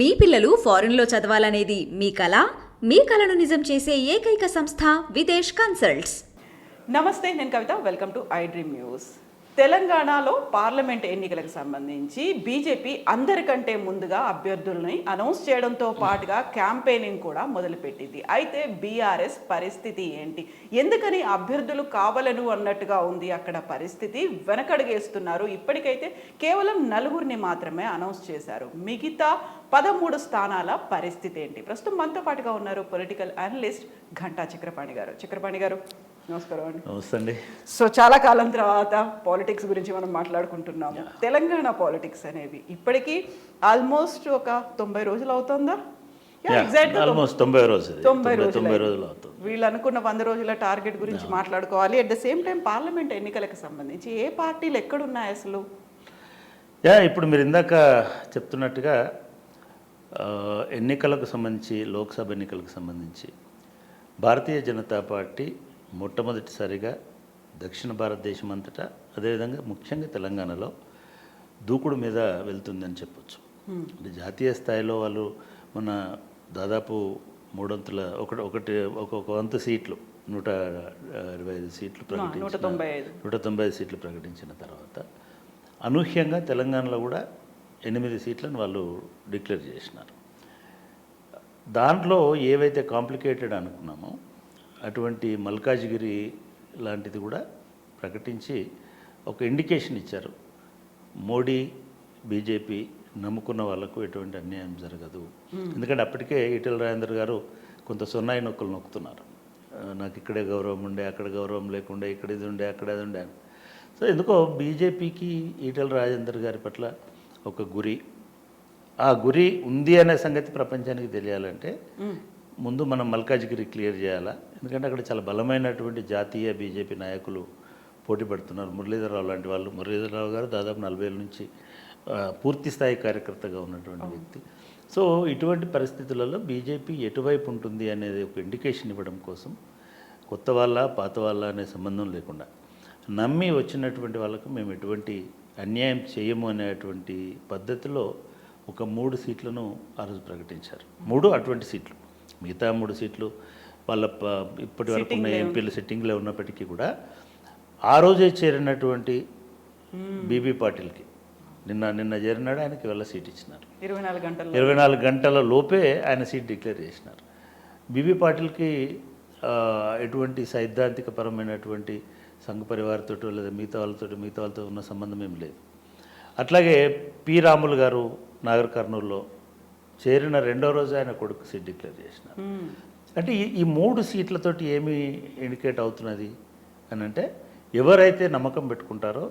మీ పిల్లలు ఫారెన్లో చదవాలనేది మీ కల? మీ కలను నిజం చేసే ఏకైక సంస్థ విదేశ్ కన్సల్ట్స్. నమస్తే, నేను Kavitha. Welcome to I dream news. తెలంగాణలో పార్లమెంట్ ఎన్నికలకు సంబంధించి బీజేపీ అందరికంటే ముందుగా అభ్యర్థుల్ని అనౌన్స్ చేయడంతో పాటుగా క్యాంపెయినింగ్ కూడా మొదలుపెట్టింది. అయితే బీఆర్ఎస్ పరిస్థితి ఏంటి? ఎందుకని అభ్యర్థులు కావాలను అన్నట్టుగా ఉంది అక్కడ పరిస్థితి? వెనకడుగేస్తున్నారు. ఇప్పటికైతే కేవలం 4 మాత్రమే అనౌన్స్ చేశారు. మిగతా 13 స్థానాల పరిస్థితి ఏంటి? ప్రస్తుతం మనతో పాటుగా ఉన్నారు పొలిటికల్ అనలిస్ట్ ఘంటా చక్రపాణి గారు. చక్రపాణి గారు, నమస్కారం అండి. నమస్తే అండి. సో చాలా కాలం తర్వాత పాలిటిక్స్ గురించి మనం మాట్లాడుకుంటున్నాము. తెలంగాణ పాలిటిక్స్ అనేవి ఇప్పటికీ ఆల్మోస్ట్ ఒక 90 రోజులు అవుతుందా? ఆల్మోస్ట్ 90 రోజులు అవుతుంది. వీళ్ళు అనుకున్న 100 రోజుల టార్గెట్ గురించి మాట్లాడుకోవాలి. At the same time parliament ఎన్నికలకు సంబంధించి ఏ పార్టీలు ఎక్కడున్నాయి అసలు? ఇప్పుడు మీరు ఇందాక చెప్తున్నట్టుగా ఎన్నికలకు సంబంధించి, లోక్సభ ఎన్నికలకు సంబంధించి భారతీయ జనతా పార్టీ మొట్టమొదటిసారిగా దక్షిణ భారతదేశం అంతటా, అదేవిధంగా ముఖ్యంగా తెలంగాణలో దూకుడు మీద వెళ్తుందని చెప్పొచ్చు. అంటే జాతీయ స్థాయిలో వాళ్ళు మన దాదాపు 3 ఒక వంతు సీట్లు 125 సీట్లు ప్రకటించిన 195 సీట్లు ప్రకటించిన తర్వాత అనూహ్యంగా తెలంగాణలో కూడా 8 సీట్లను వాళ్ళు డిక్లేర్ చేసినారు. దాంట్లో ఏవైతే కాంప్లికేటెడ్ అనుకున్నామో అటువంటి మల్కాజ్గిరి లాంటిది కూడా ప్రకటించి ఒక ఇండికేషన్ ఇచ్చారు. మోడీ, బీజేపీ నమ్ముకున్న వాళ్ళకు ఎటువంటి అన్యాయం జరగదు. ఎందుకంటే అప్పటికే ఈటెల రాజేందర్ గారు కొంత సొన్నాయి నొక్కులు నొక్కుతున్నారు. నాకు ఇక్కడే గౌరవం ఉండే, అక్కడ గౌరవం లేకుండే, ఇక్కడ ఇది ఉండే, అక్కడ అది ఉండే. సో ఎందుకో బీజేపీకి ఈటెల రాజేందర్ గారి పట్ల ఒక గురి, ఆ గురి ఉంది అనే సంగతి ప్రపంచానికి తెలియాలంటే ముందు మనం మల్కాజ్గిరి క్లియర్ చేయాలా. ఎందుకంటే అక్కడ చాలా బలమైనటువంటి జాతీయ బీజేపీ నాయకులు పోటీ పడుతున్నారు. మురళీధరరావు లాంటి వాళ్ళు. మురళీధరరావు గారు దాదాపు 40 ఏళ్ళ నుంచి పూర్తి స్థాయి కార్యకర్తగా ఉన్నటువంటి వ్యక్తి. సో ఇటువంటి పరిస్థితులలో బీజేపీ ఎటువైపు ఉంటుంది అనేది ఒక ఇండికేషన్ ఇవ్వడం కోసం కొత్త వాళ్ళ, పాత వాళ్ళ అనే సంబంధం లేకుండా నమ్మి వచ్చినటువంటి వాళ్ళకు మేము ఎటువంటి అన్యాయం చేయము అనేటువంటి పద్ధతిలో ఒక 3 సీట్లను ఆ రోజు ప్రకటించారు. 3 అటువంటి సీట్లు. మిగతా 3 సీట్లు వాళ్ళ ఇప్పటి వరకు ఉన్న ఎంపీలు సిట్టింగ్లో ఉన్నప్పటికీ కూడా ఆ రోజే చేరినటువంటి బీబీ పాటిల్కి నిన్న చేరినాడు. ఆయనకి ఇవాళ సీట్ ఇచ్చినారు. 24 గంటల లోపే ఆయన సీట్ డిక్లేర్ చేసినారు. బీబీ పాటిల్కి ఎటువంటి సైద్ధాంతిక పరమైనటువంటి సంఘ పరివారతో లేదా మిగతా వాళ్ళతో ఉన్న సంబంధం ఏం లేదు. అట్లాగే పి రాములు గారు నాగర్ కర్నూలులో చేరిన 2వ రోజు ఆయన కొడుకు సీట్ డిక్లేర్ చేసినారు. అంటే ఈ 3 సీట్లతోటి ఏమి ఇండికేట్ అవుతున్నది అని అంటే, ఎవరైతే నమ్మకం పెట్టుకుంటారో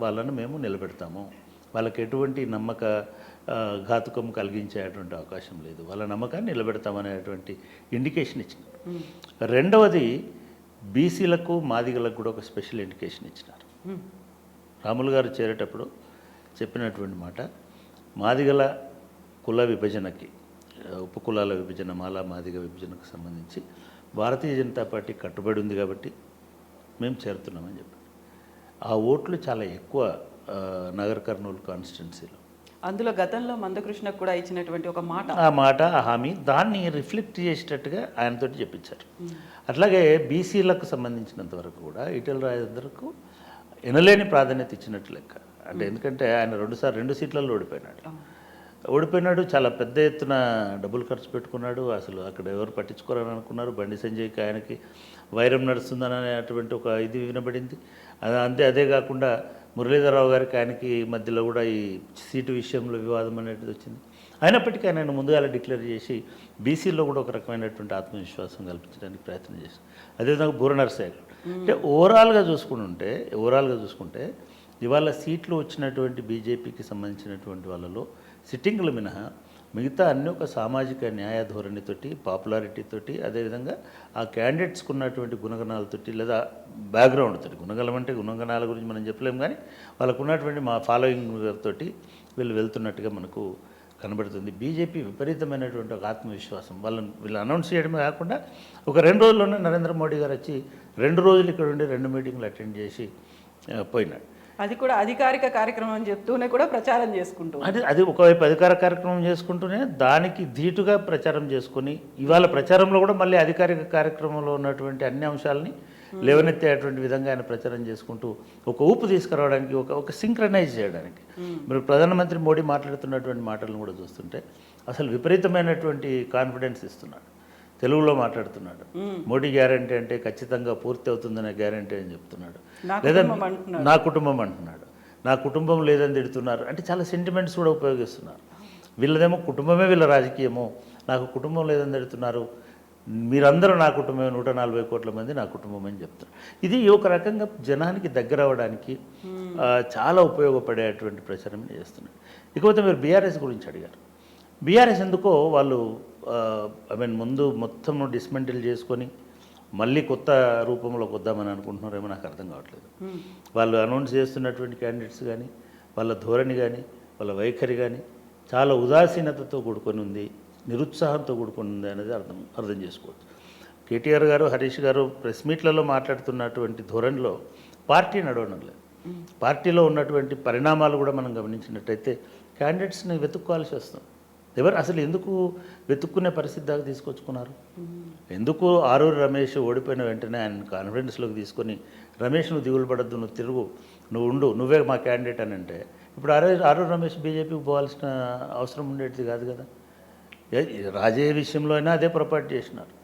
వాళ్ళను మేము నిలబెడతాము, వాళ్ళకి ఎటువంటి నమ్మక ఘాతుకం కలిగించేటువంటి అవకాశం లేదు, వాళ్ళ నమ్మకాన్ని నిలబెడతామనేటువంటి ఇండికేషన్ ఇచ్చినారు. 2వది బీసీలకు, మాదిగలకు కూడా ఒక స్పెషల్ ఇండికేషన్ ఇచ్చినారు. రాములు గారు చేరేటప్పుడు చెప్పినటువంటి మాట, మాదిగల కుల విభజనకి, ఉపకులాల విభజన, మాలా మాదిగ విభజనకు సంబంధించి భారతీయ జనతా పార్టీ కట్టుబడి ఉంది కాబట్టి మేము చేరుతున్నామని చెప్పారు. ఆ ఓట్లు చాలా ఎక్కువ నగర్ కర్నూలు కాన్స్టిట్యున్సీలో. అందులో గతంలో మందకృష్ణకు కూడా ఇచ్చినటువంటి ఒక మాట, ఆ హామీ దాన్ని రిఫ్లెక్ట్ చేసేటట్టుగా ఆయనతోటి చెప్పించారు. అట్లాగే బీసీలకు సంబంధించినంత వరకు కూడా ఈటెల రాజేందర్కు ఎనలేని ప్రాధాన్యత ఇచ్చినట్టు లెక్క. అంటే ఎందుకంటే ఆయన 2 సీట్లలో ఓడిపోయినాడు. చాలా పెద్ద ఎత్తున డబ్బులు ఖర్చు పెట్టుకున్నాడు. అసలు అక్కడ ఎవరు పట్టించుకోరని అనుకున్నారు. బండి సంజయ్కి ఆయనకి వైరం నడుస్తుందని అనేటువంటి ఒక ఇది వినబడింది. అదే కాకుండా మురళీధరరావు గారికి ఆయనకి మధ్యలో కూడా ఈ సీటు విషయంలో వివాదం అనేది వచ్చింది. అయినప్పటికీ ఆయన ముందుగా డిక్లేర్ చేసి బీసీలో కూడా ఒక రకమైనటువంటి ఆత్మవిశ్వాసం కల్పించడానికి ప్రయత్నం చేశారు. అదేవిధంగా బూర నరసయ్య గారు. అంటే ఓవరాల్గా చూసుకుంటే ఇవాళ సీట్లు వచ్చినటువంటి బీజేపీకి సంబంధించినటువంటి వాళ్ళలో సిట్టింగ్లు మినహా మిగతా అన్ని ఒక సామాజిక న్యాయ ధోరణితోటి, పాపులారిటీతోటి, అదేవిధంగా ఆ క్యాండిడేట్స్కి ఉన్నటువంటి గుణగణాలతోటి లేదా బ్యాక్గ్రౌండ్ తోటి, గుణగణం అంటే గుణగణాల గురించి మనం చెప్పలేము, కానీ వాళ్ళకు ఉన్నటువంటి మా ఫాలోయింగ్ తోటి వీళ్ళు వెళ్తున్నట్టుగా మనకు కనబడుతుంది. బీజేపీ విపరీతమైనటువంటి ఒక ఆత్మవిశ్వాసం. వీళ్ళు అనౌన్స్ చేయడమే కాకుండా ఒక 2 రోజుల్లోనే నరేంద్ర మోడీ గారు వచ్చి 2 రోజులు ఇక్కడ ఉండి 2 మీటింగ్లు అటెండ్ చేసి పోయినాడు. అది కూడా అధికారిక కార్యక్రమం అని చెప్తూనే కూడా ప్రచారం చేసుకుంటూ అది ఒకవైపు అధికార కార్యక్రమం చేసుకుంటూనే దానికి ధీటుగా ప్రచారం చేసుకొని ఇవాళ ప్రచారంలో కూడా మళ్ళీ అధికారిక కార్యక్రమంలో ఉన్నటువంటి అన్ని అంశాలని లేవనెత్తేటువంటి విధంగా ఆయన ప్రచారం చేసుకుంటూ ఒక ఊపు తీసుకురావడానికి ఒక సింక్రనైజ్ చేయడానికి మీరు ప్రధానమంత్రి మోడీ మాట్లాడుతున్నటువంటి మాటలను కూడా చూస్తుంటే అసలు విపరీతమైనటువంటి కాన్ఫిడెన్స్ ఇస్తున్నాడు. తెలుగులో మాట్లాడుతున్నాడు. మోడీ గ్యారంటీ అంటే ఖచ్చితంగా పూర్తి అవుతుందనే గ్యారంటీ అని చెప్తున్నాడు. లేదా నా కుటుంబం అంటున్నాడు. నా కుటుంబం లేదని తిడుతున్నారు అంటే చాలా సెంటిమెంట్స్ కూడా ఉపయోగిస్తున్నారు. వీళ్ళదేమో కుటుంబమే వీళ్ళ రాజకీయమో, నాకు కుటుంబం లేదని తిడుతున్నారు, మీరందరూ నా కుటుంబమే, 140 కోట్ల మంది నా కుటుంబం అని చెప్తారు. ఇది ఒక రకంగా జనానికి దగ్గర అవ్వడానికి చాలా ఉపయోగపడేటువంటి ప్రచారం చేస్తున్నాడు. ఇకపోతే మీరు బీఆర్ఎస్ గురించి అడిగారు. బీఆర్ఎస్ ఎందుకో వాళ్ళు ముందు మొత్తం డిస్మెంటిల్ చేసుకొని మళ్ళీ కొత్త రూపంలోకి వద్దామని అనుకుంటున్నారేమో నాకు అర్థం కావట్లేదు. వాళ్ళు అనౌన్స్ చేస్తున్నటువంటి క్యాండిడేట్స్ కానీ, వాళ్ళ ధోరణి కానీ, వాళ్ళ వైఖరి కానీ చాలా ఉదాసీనతతో కూడుకొని ఉంది, నిరుత్సాహంతో కూడుకొని ఉంది అనేది అర్థం చేసుకోవచ్చు. కేటీఆర్ గారు, హరీష్ గారు ప్రెస్ మీట్లలో మాట్లాడుతున్నటువంటి ధోరణిలో పార్టీ నడవడం లేదు. పార్టీలో ఉన్నటువంటి పరిణామాలు కూడా మనం గమనించినట్టయితే క్యాండిడేట్స్ని వెతుక్కోవాల్సి వస్తుంది. ఎవరు అసలు ఎందుకు వెతుక్కునే పరిస్థితి దాకా తీసుకొచ్చుకున్నారు? ఎందుకు ఆరూరు రమేష్ ఓడిపోయిన వెంటనే ఆయన కాన్ఫిడెన్స్లోకి తీసుకొని, రమేష్ నువ్వు దిగులు పడద్దు, నువ్వు తిరుగు, నువ్వు ఉండు, నువ్వే మా క్యాండిడేట్ అని అంటే ఇప్పుడు ఆరూరు రమేష్ బీజేపీకి పోవాల్సిన అవసరం ఉండేది కాదు కదా. రాజే విషయంలో అయినా అదే పొరపాటు చేసినారు,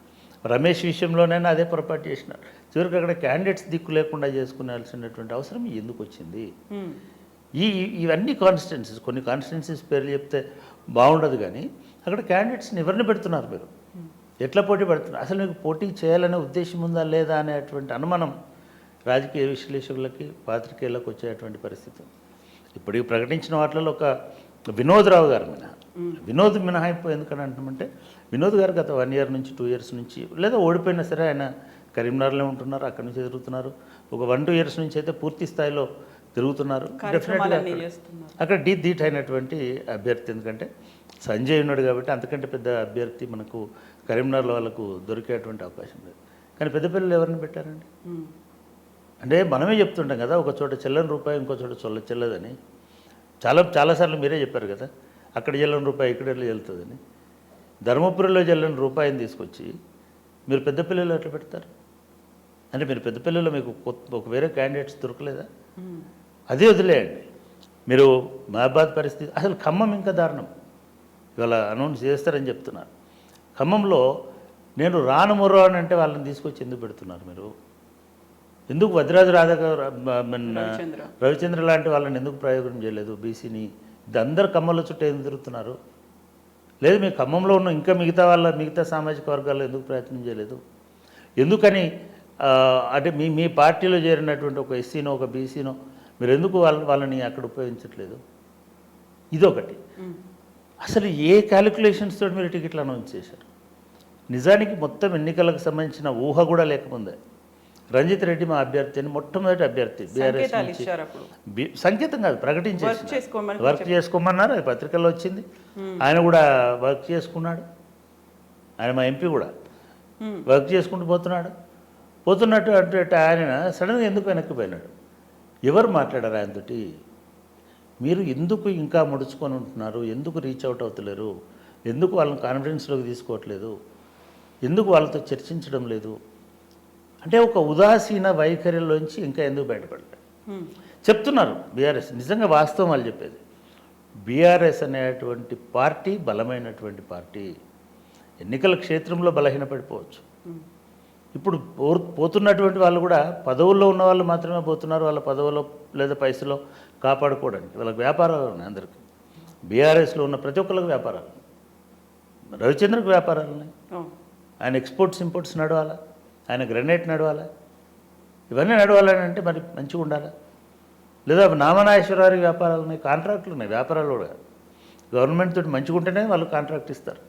రమేష్ విషయంలోనైనా అదే పొరపాటు చేసినారు. చివరికి అక్కడ క్యాండిడేట్స్ దిక్కు లేకుండా చేసుకునేయాల్సినటువంటి అవసరం ఎందుకు వచ్చింది? ఇవన్నీ కాన్స్టిట్యున్సీస్, కొన్ని కాన్స్టిట్యున్సీస్ పేర్లు చెప్తే బాగుండదు, కానీ అక్కడ క్యాండిడేట్స్ని ఎవరిని పెడుతున్నారు మీరు? ఎట్లా పోటీ పెడుతున్నారు? అసలు మీకు పోటీ చేయాలనే ఉద్దేశం ఉందా లేదా అనేటువంటి అనుమానం రాజకీయ విశ్లేషకులకి, పాత్రికేయులకు వచ్చేటువంటి పరిస్థితి. ఇప్పుడు ప్రకటించిన వాటిలో ఒక వినోద్ రావు గారు వినోద్ మినహాయింపు ఎందుకని అంటున్నామంటే, వినోద్ గారు గత 1 year నుంచి 2 years నుంచి, లేదా ఓడిపోయినా సరే ఆయన కరీంనగర్లో ఉంటున్నారు, అక్కడి నుంచి తిరుగుతున్నారు. ఒక 1-2 years నుంచి అయితే పూర్తి స్థాయిలో తిరుగుతున్నారు. డెఫినెట్గా అక్కడ ధీట్ అయినటువంటి అభ్యర్థి. ఎందుకంటే సంజయ్ ఉన్నాడు కాబట్టి అంతకంటే పెద్ద అభ్యర్థి మనకు కరీంనగర్లో వాళ్ళకు దొరికేటువంటి అవకాశం లేదు. కానీ పెద్దపల్లిలో ఎవరిని పెట్టారండి? అంటే మనమే చెప్తుంటాం కదా, ఒక చోట చెల్లని రూపాయి ఇంకో చోట చెల్లదని. చాలాసార్లు మీరే చెప్పారు కదా, అక్కడ చెల్లని రూపాయి ఇక్కడ చెల్లుతుందని. ధర్మపురిలో చెల్లని రూపాయిని తీసుకొచ్చి మీరు పెద్దపల్లిలో ఎట్లా పెడతారు? అంటే మీరు పెద్దపల్లిలో మీకు ఒక వేరే క్యాండిడేట్స్ దొరకలేదా? అదే వదిలేయండి. మీరు మహాబాద్ పరిస్థితి, అసలు ఖమ్మం ఇంకా దారుణం. ఇవాళ అనౌన్స్ చేస్తారని చెప్తున్నారు. ఖమ్మంలో నేను రానుమొర్రో అని అంటే వాళ్ళని తీసుకొచ్చి ఎందుకు పెడుతున్నారు మీరు? ఎందుకు వజ్రాజు రవిచంద్ర లాంటి వాళ్ళని ఎందుకు ప్రయోగం చేయలేదు? బీసీని ఇది అందరు ఖమ్మంలో చుట్టూ ఎందుకు తిరుగుతున్నారు? లేదు మీ ఖమ్మంలో ఉన్న ఇంకా మిగతా సామాజిక వర్గాల్లో ఎందుకు ప్రయత్నం చేయలేదు? ఎందుకని అంటే మీ పార్టీలో చేరినటువంటి ఒక ఎస్సీనో ఒక బీసీనో మీరు ఎందుకు వాళ్ళని అక్కడ ఉపయోగించట్లేదు? ఇదొకటి. అసలు ఏ క్యాలిక్యులేషన్స్ తోటి మీరు టికెట్లు అనౌన్స్ చేశారు? నిజానికి మొత్తం ఎన్నికలకు సంబంధించిన ఊహ కూడా లేకముందే రంజిత్ రెడ్డి మా అభ్యర్థి అని మొట్టమొదటి అభ్యర్థి బీఆర్ఎస్ సంకేతం కాదు, ప్రకటించేసి వర్క్ చేసుకోమన్నారు. అది పత్రికల్లో వచ్చింది. ఆయన కూడా వర్క్ చేసుకున్నాడు. ఆయన మా ఎంపీ కూడా వర్క్ చేసుకుంటూ పోతున్నట్టు అంటే ఆయన సడన్గా ఎందుకు వెనక్కిపోయినాడు? ఎవరు మాట్లాడారు ఆయనతోటి? మీరు ఎందుకు ఇంకా ముడుచుకొని ఉంటున్నారు? ఎందుకు రీచ్ అవుట్ అవుతలేరు? ఎందుకు వాళ్ళని కాన్ఫిడెన్స్లోకి తీసుకోవట్లేదు? ఎందుకు వాళ్ళతో చర్చించడం లేదు? అంటే ఒక ఉదాసీన వైఖరిలోంచి ఇంకా ఎందుకు బయటపడలేదు చెప్తున్నారు బీఆర్ఎస్. నిజంగా వాస్తవం వాళ్ళు చెప్పేది. బీఆర్ఎస్ అనేటువంటి పార్టీ బలమైనటువంటి పార్టీ. ఎన్నికల క్షేత్రంలో బలహీనపడిపోవచ్చు. ఇప్పుడు పోతున్నటువంటి వాళ్ళు కూడా పదవుల్లో ఉన్న వాళ్ళు మాత్రమే పోతున్నారు. వాళ్ళ పదవులో లేదా పైసలో కాపాడుకోవడానికి. వాళ్ళకి వ్యాపారాలు ఉన్నాయి అందరికీ. బీఆర్ఎస్లో ఉన్న ప్రతి ఒక్కరికి వ్యాపారాలు. రవిచంద్రకు వ్యాపారాలు ఉన్నాయి. ఆయన ఎక్స్పోర్ట్స్ ఇంపోర్ట్స్ నడవాలా, ఆయన గ్రెనేట్ నడవాలా, ఇవన్నీ నడవాలని అంటే మరి మంచిగా ఉండాలా? లేదా నామనాగేశ్వరరావు వ్యాపారాలు ఉన్నాయి, కాంట్రాక్టులు ఉన్నాయి. వ్యాపారాలు కూడా గవర్నమెంట్ తోటి మంచిగా ఉంటేనే వాళ్ళు కాంట్రాక్ట్ ఇస్తారు.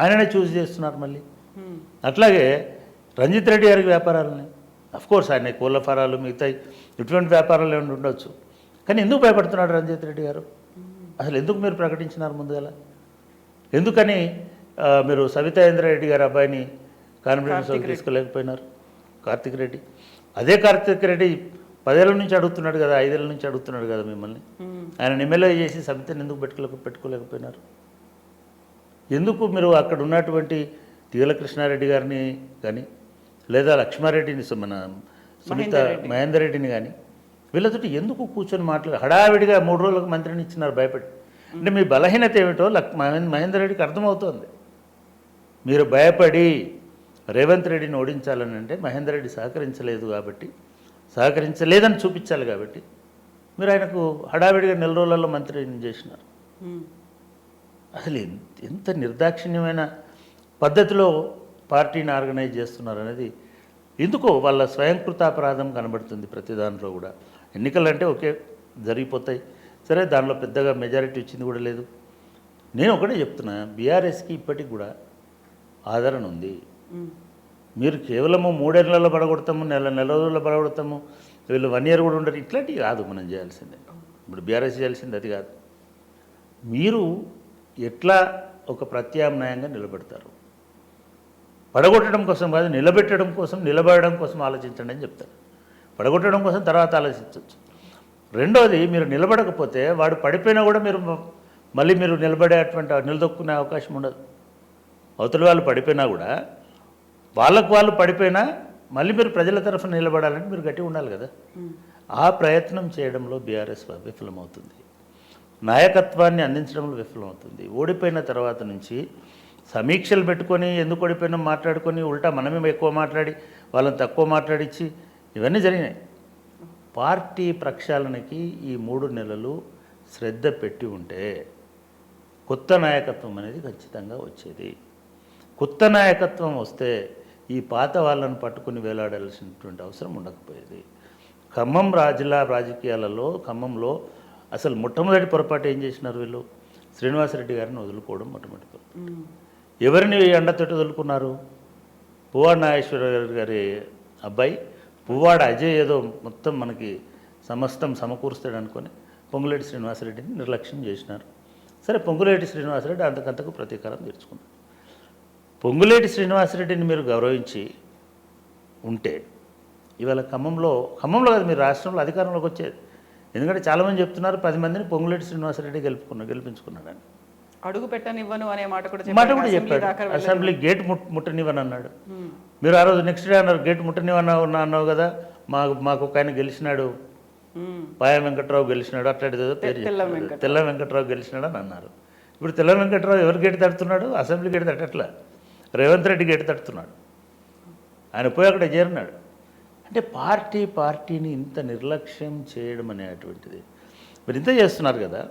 ఆయననే చూస్ చేస్తున్నారు మళ్ళీ. అట్లాగే రంజిత్ రెడ్డి గారికి వ్యాపారాలు ఉన్నాయి. అఫ్కోర్స్ ఆయన కోళ్ళ ఫారాలు మిగతా ఇటువంటి వ్యాపారాలు ఏమైనా ఉండొచ్చు. కానీ ఎందుకు భయపడుతున్నాడు రంజిత్ రెడ్డి గారు? అసలు ఎందుకు మీరు ప్రకటించినారు ముందుగా? ఎందుకని మీరు సవితా రెడ్డి గారి అబ్బాయిని కాన్ఫిడెన్స్లోకి తీసుకోలేకపోయినారు? కార్తిక్ రెడ్డి. అదే కార్తిక్ రెడ్డి 10 ఏళ్ళ నుంచి అడుగుతున్నాడు కదా, 5 ఏళ్ళ నుంచి అడుగుతున్నాడు కదా మిమ్మల్ని. ఆయన ఎమ్మెల్యే చేసి సమితిని ఎందుకు పెట్టుకోలేకపోయినారు? ఎందుకు మీరు అక్కడ ఉన్నటువంటి తీగల కృష్ణారెడ్డి గారిని కానీ లేదా లక్ష్మారెడ్డిని మన సునీత మహేందర్ రెడ్డిని కానీ వీళ్ళతోటి ఎందుకు కూర్చొని మాట్లాడి హడావిడిగా 3 రోజులకు మంత్రిని ఇచ్చినారు భయపడి? అంటే మీ బలహీనత ఏమిటో మహేందర్ రెడ్డికి అర్థమవుతోంది. మీరు భయపడి రేవంత్ రెడ్డిని ఓడించాలని అంటే మహేందర్ రెడ్డి సహకరించలేదని చూపించాలి కాబట్టి మీరు ఆయనకు హడావిడిగా 4 రోజులలో మంత్రిని చేసినారు. అసలు ఎంత నిర్దాక్షిణ్యమైన పద్ధతిలో పార్టీని ఆర్గనైజ్ చేస్తున్నారు అనేది ఎందుకో వాళ్ళ స్వయంకృతాపరాధం కనబడుతుంది ప్రతి దాంట్లో కూడా. ఎన్నికలు అంటే ఓకే జరిగిపోతాయి, సరే దానిలో పెద్దగా మెజారిటీ వచ్చింది కూడా లేదు. నేను ఒకటే చెప్తున్నా, బీఆర్ఎస్కి ఇప్పటికి కూడా ఆదరణ ఉంది. మీరు కేవలము 3 ఏళ్లలో పడగొడతాము, నెల రోజుల్లో పడగొడతాము, వీళ్ళు 1 year కూడా ఉండరు, ఇట్లాంటివి కాదు మనం చేయాల్సిందే. ఇప్పుడు బీఆర్ఎస్ చేయాల్సింది అది కాదు. మీరు ఎట్లా ఒక ప్రత్యామ్నాయంగా నిలబెడతారు? పడగొట్టడం కోసం కాదు, నిలబడడం కోసం ఆలోచించండి అని చెప్తారు. పడగొట్టడం కోసం తర్వాత ఆలోచించవచ్చు. రెండోది, మీరు నిలబడకపోతే వాడు పడిపోయినా కూడా మళ్ళీ మీరు నిలదొక్కునే అవకాశం ఉండదు. అవతల వాళ్ళు పడిపోయినా కూడా వాళ్ళు పడిపోయినా మళ్ళీ మీరు ప్రజల తరఫున నిలబడాలని మీరు గట్టిగా ఉండాలి కదా. ఆ ప్రయత్నం చేయడంలో బీఆర్ఎస్ విఫలమవుతుంది, నాయకత్వాన్ని అందించడంలో విఫలమవుతుంది. ఓడిపోయిన తర్వాత నుంచి సమీక్షలు పెట్టుకొని ఎందుకు ఓడిపోయినా మాట్లాడుకొని ఉల్టా మనమే ఎక్కువ మాట్లాడి వాళ్ళని తక్కువ మాట్లాడించి ఇవన్నీ జరిగినాయి. పార్టీ ప్రక్షాళనకి ఈ 3 నెలలు శ్రద్ధ పెట్టి ఉంటే కొత్త నాయకత్వం అనేది ఖచ్చితంగా వచ్చేది. కొత్త నాయకత్వం వస్తే ఈ పాత వాళ్ళను పట్టుకుని వేలాడాల్సినటువంటి అవసరం ఉండకపోయేది. ఖమ్మం జిల్లా రాజకీయాలలో ఖమ్మంలో అసలు మొట్టమొదటి పొరపాటు ఏం చేసినారు వీళ్ళు? శ్రీనివాసరెడ్డి గారిని వదులుకోవడం మొట్టమొదటి పొరపాటు. ఎవరిని అండతోటి వదులుకున్నారు? పువ్వాడ నాగేశ్వరరావు గారి అబ్బాయి పువ్వాడ అజయ్ ఏదో మొత్తం మనకి సమస్తం సమకూరుస్తాడు అనుకొని పొంగులేటి శ్రీనివాసరెడ్డిని నిర్లక్ష్యం చేసినారు. సరే, పొంగులేటి శ్రీనివాసరెడ్డి అంతకంతకు ప్రతీకారం తీర్చుకున్నారు. పొంగులేటి శ్రీనివాసరెడ్డిని మీరు గౌరవించి ఉంటే ఇవాళ ఖమ్మంలో కాదు, మీరు రాష్ట్రంలో అధికారంలోకి వచ్చేది. ఎందుకంటే చాలామంది చెప్తున్నారు 10 మందిని పొంగులేటి శ్రీనివాసరెడ్డి గెలుపుకున్నాడని. అడుగు పెట్టనివ్వను అనే మాట కూడా చెప్పాడు. అసెంబ్లీ గేట్ ముట్టనివ్వని అన్నాడు. మీరు ఆ రోజు నెక్స్ట్ డే అన్నారు గేట్ ముట్టనివ్వని అన్నావు కదా, మాకు ఒక ఆయన గెలిచినాడు, పాయ వెంకట్రావు గెలిచినాడు, అట్లాంటిది ఏదో పేరు తెల్ల వెంకట్రావు గెలిచినాడు అని అన్నారు. ఇప్పుడు తెల్ల వెంకట్రావు ఎవరు గేటు తడుతున్నాడు? అసెంబ్లీ గేటు తట్టట్లా, రేవంత్ రెడ్డి గేటు తడుతున్నాడు. ఆయన పోయి అక్కడ చేరినాడు. అంటే పార్టీని ఇంత నిర్లక్ష్యం చేయడం అనేటువంటిది మీరు ఇంత చేస్తున్నారు కదా.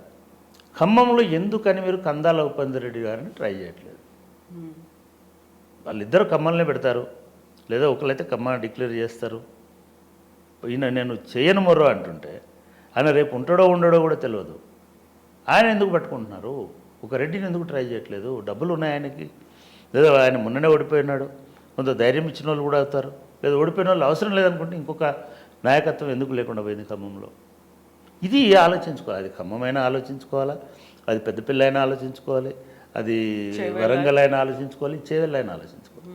ఖమ్మంలో ఎందుకని మీరు కందాల ఉపేందర్ గారిని ట్రై చేయట్లేదు? వాళ్ళిద్దరు ఖమ్మంలో పెడతారు, లేదా ఒకళ్ళైతే ఖమ్మం డిక్లేర్ చేస్తారు. ఈయన నేను చేయను మొర్రో అంటుంటే ఆయన రేపు ఉంటాడో ఉండడో కూడా తెలియదు. ఆయన ఎందుకు పట్టుకుంటున్నారు? ఒక రెడ్డిని ఎందుకు ట్రై చేయట్లేదు? డబ్బులు ఉన్నాయి ఆయనకి, లేదా ఆయన మొన్ననే ఓడిపోయినాడు, కొంత ధైర్యం ఇచ్చిన వాళ్ళు కూడా అవుతారు, లేదా ఓడిపోయిన వాళ్ళు అవసరం లేదనుకుంటే ఇంకొక నాయకత్వం ఎందుకు లేకుండా పోయింది ఖమ్మంలో? ఇది ఆలోచించుకోవాలి. అది ఖమ్మమైనా ఆలోచించుకోవాలా, అది పెద్దపల్లి అయినా ఆలోచించుకోవాలి, అది వరంగల్ అయినా ఆలోచించుకోవాలి, చేవెళ్ళ అయినా ఆలోచించుకోవాలి.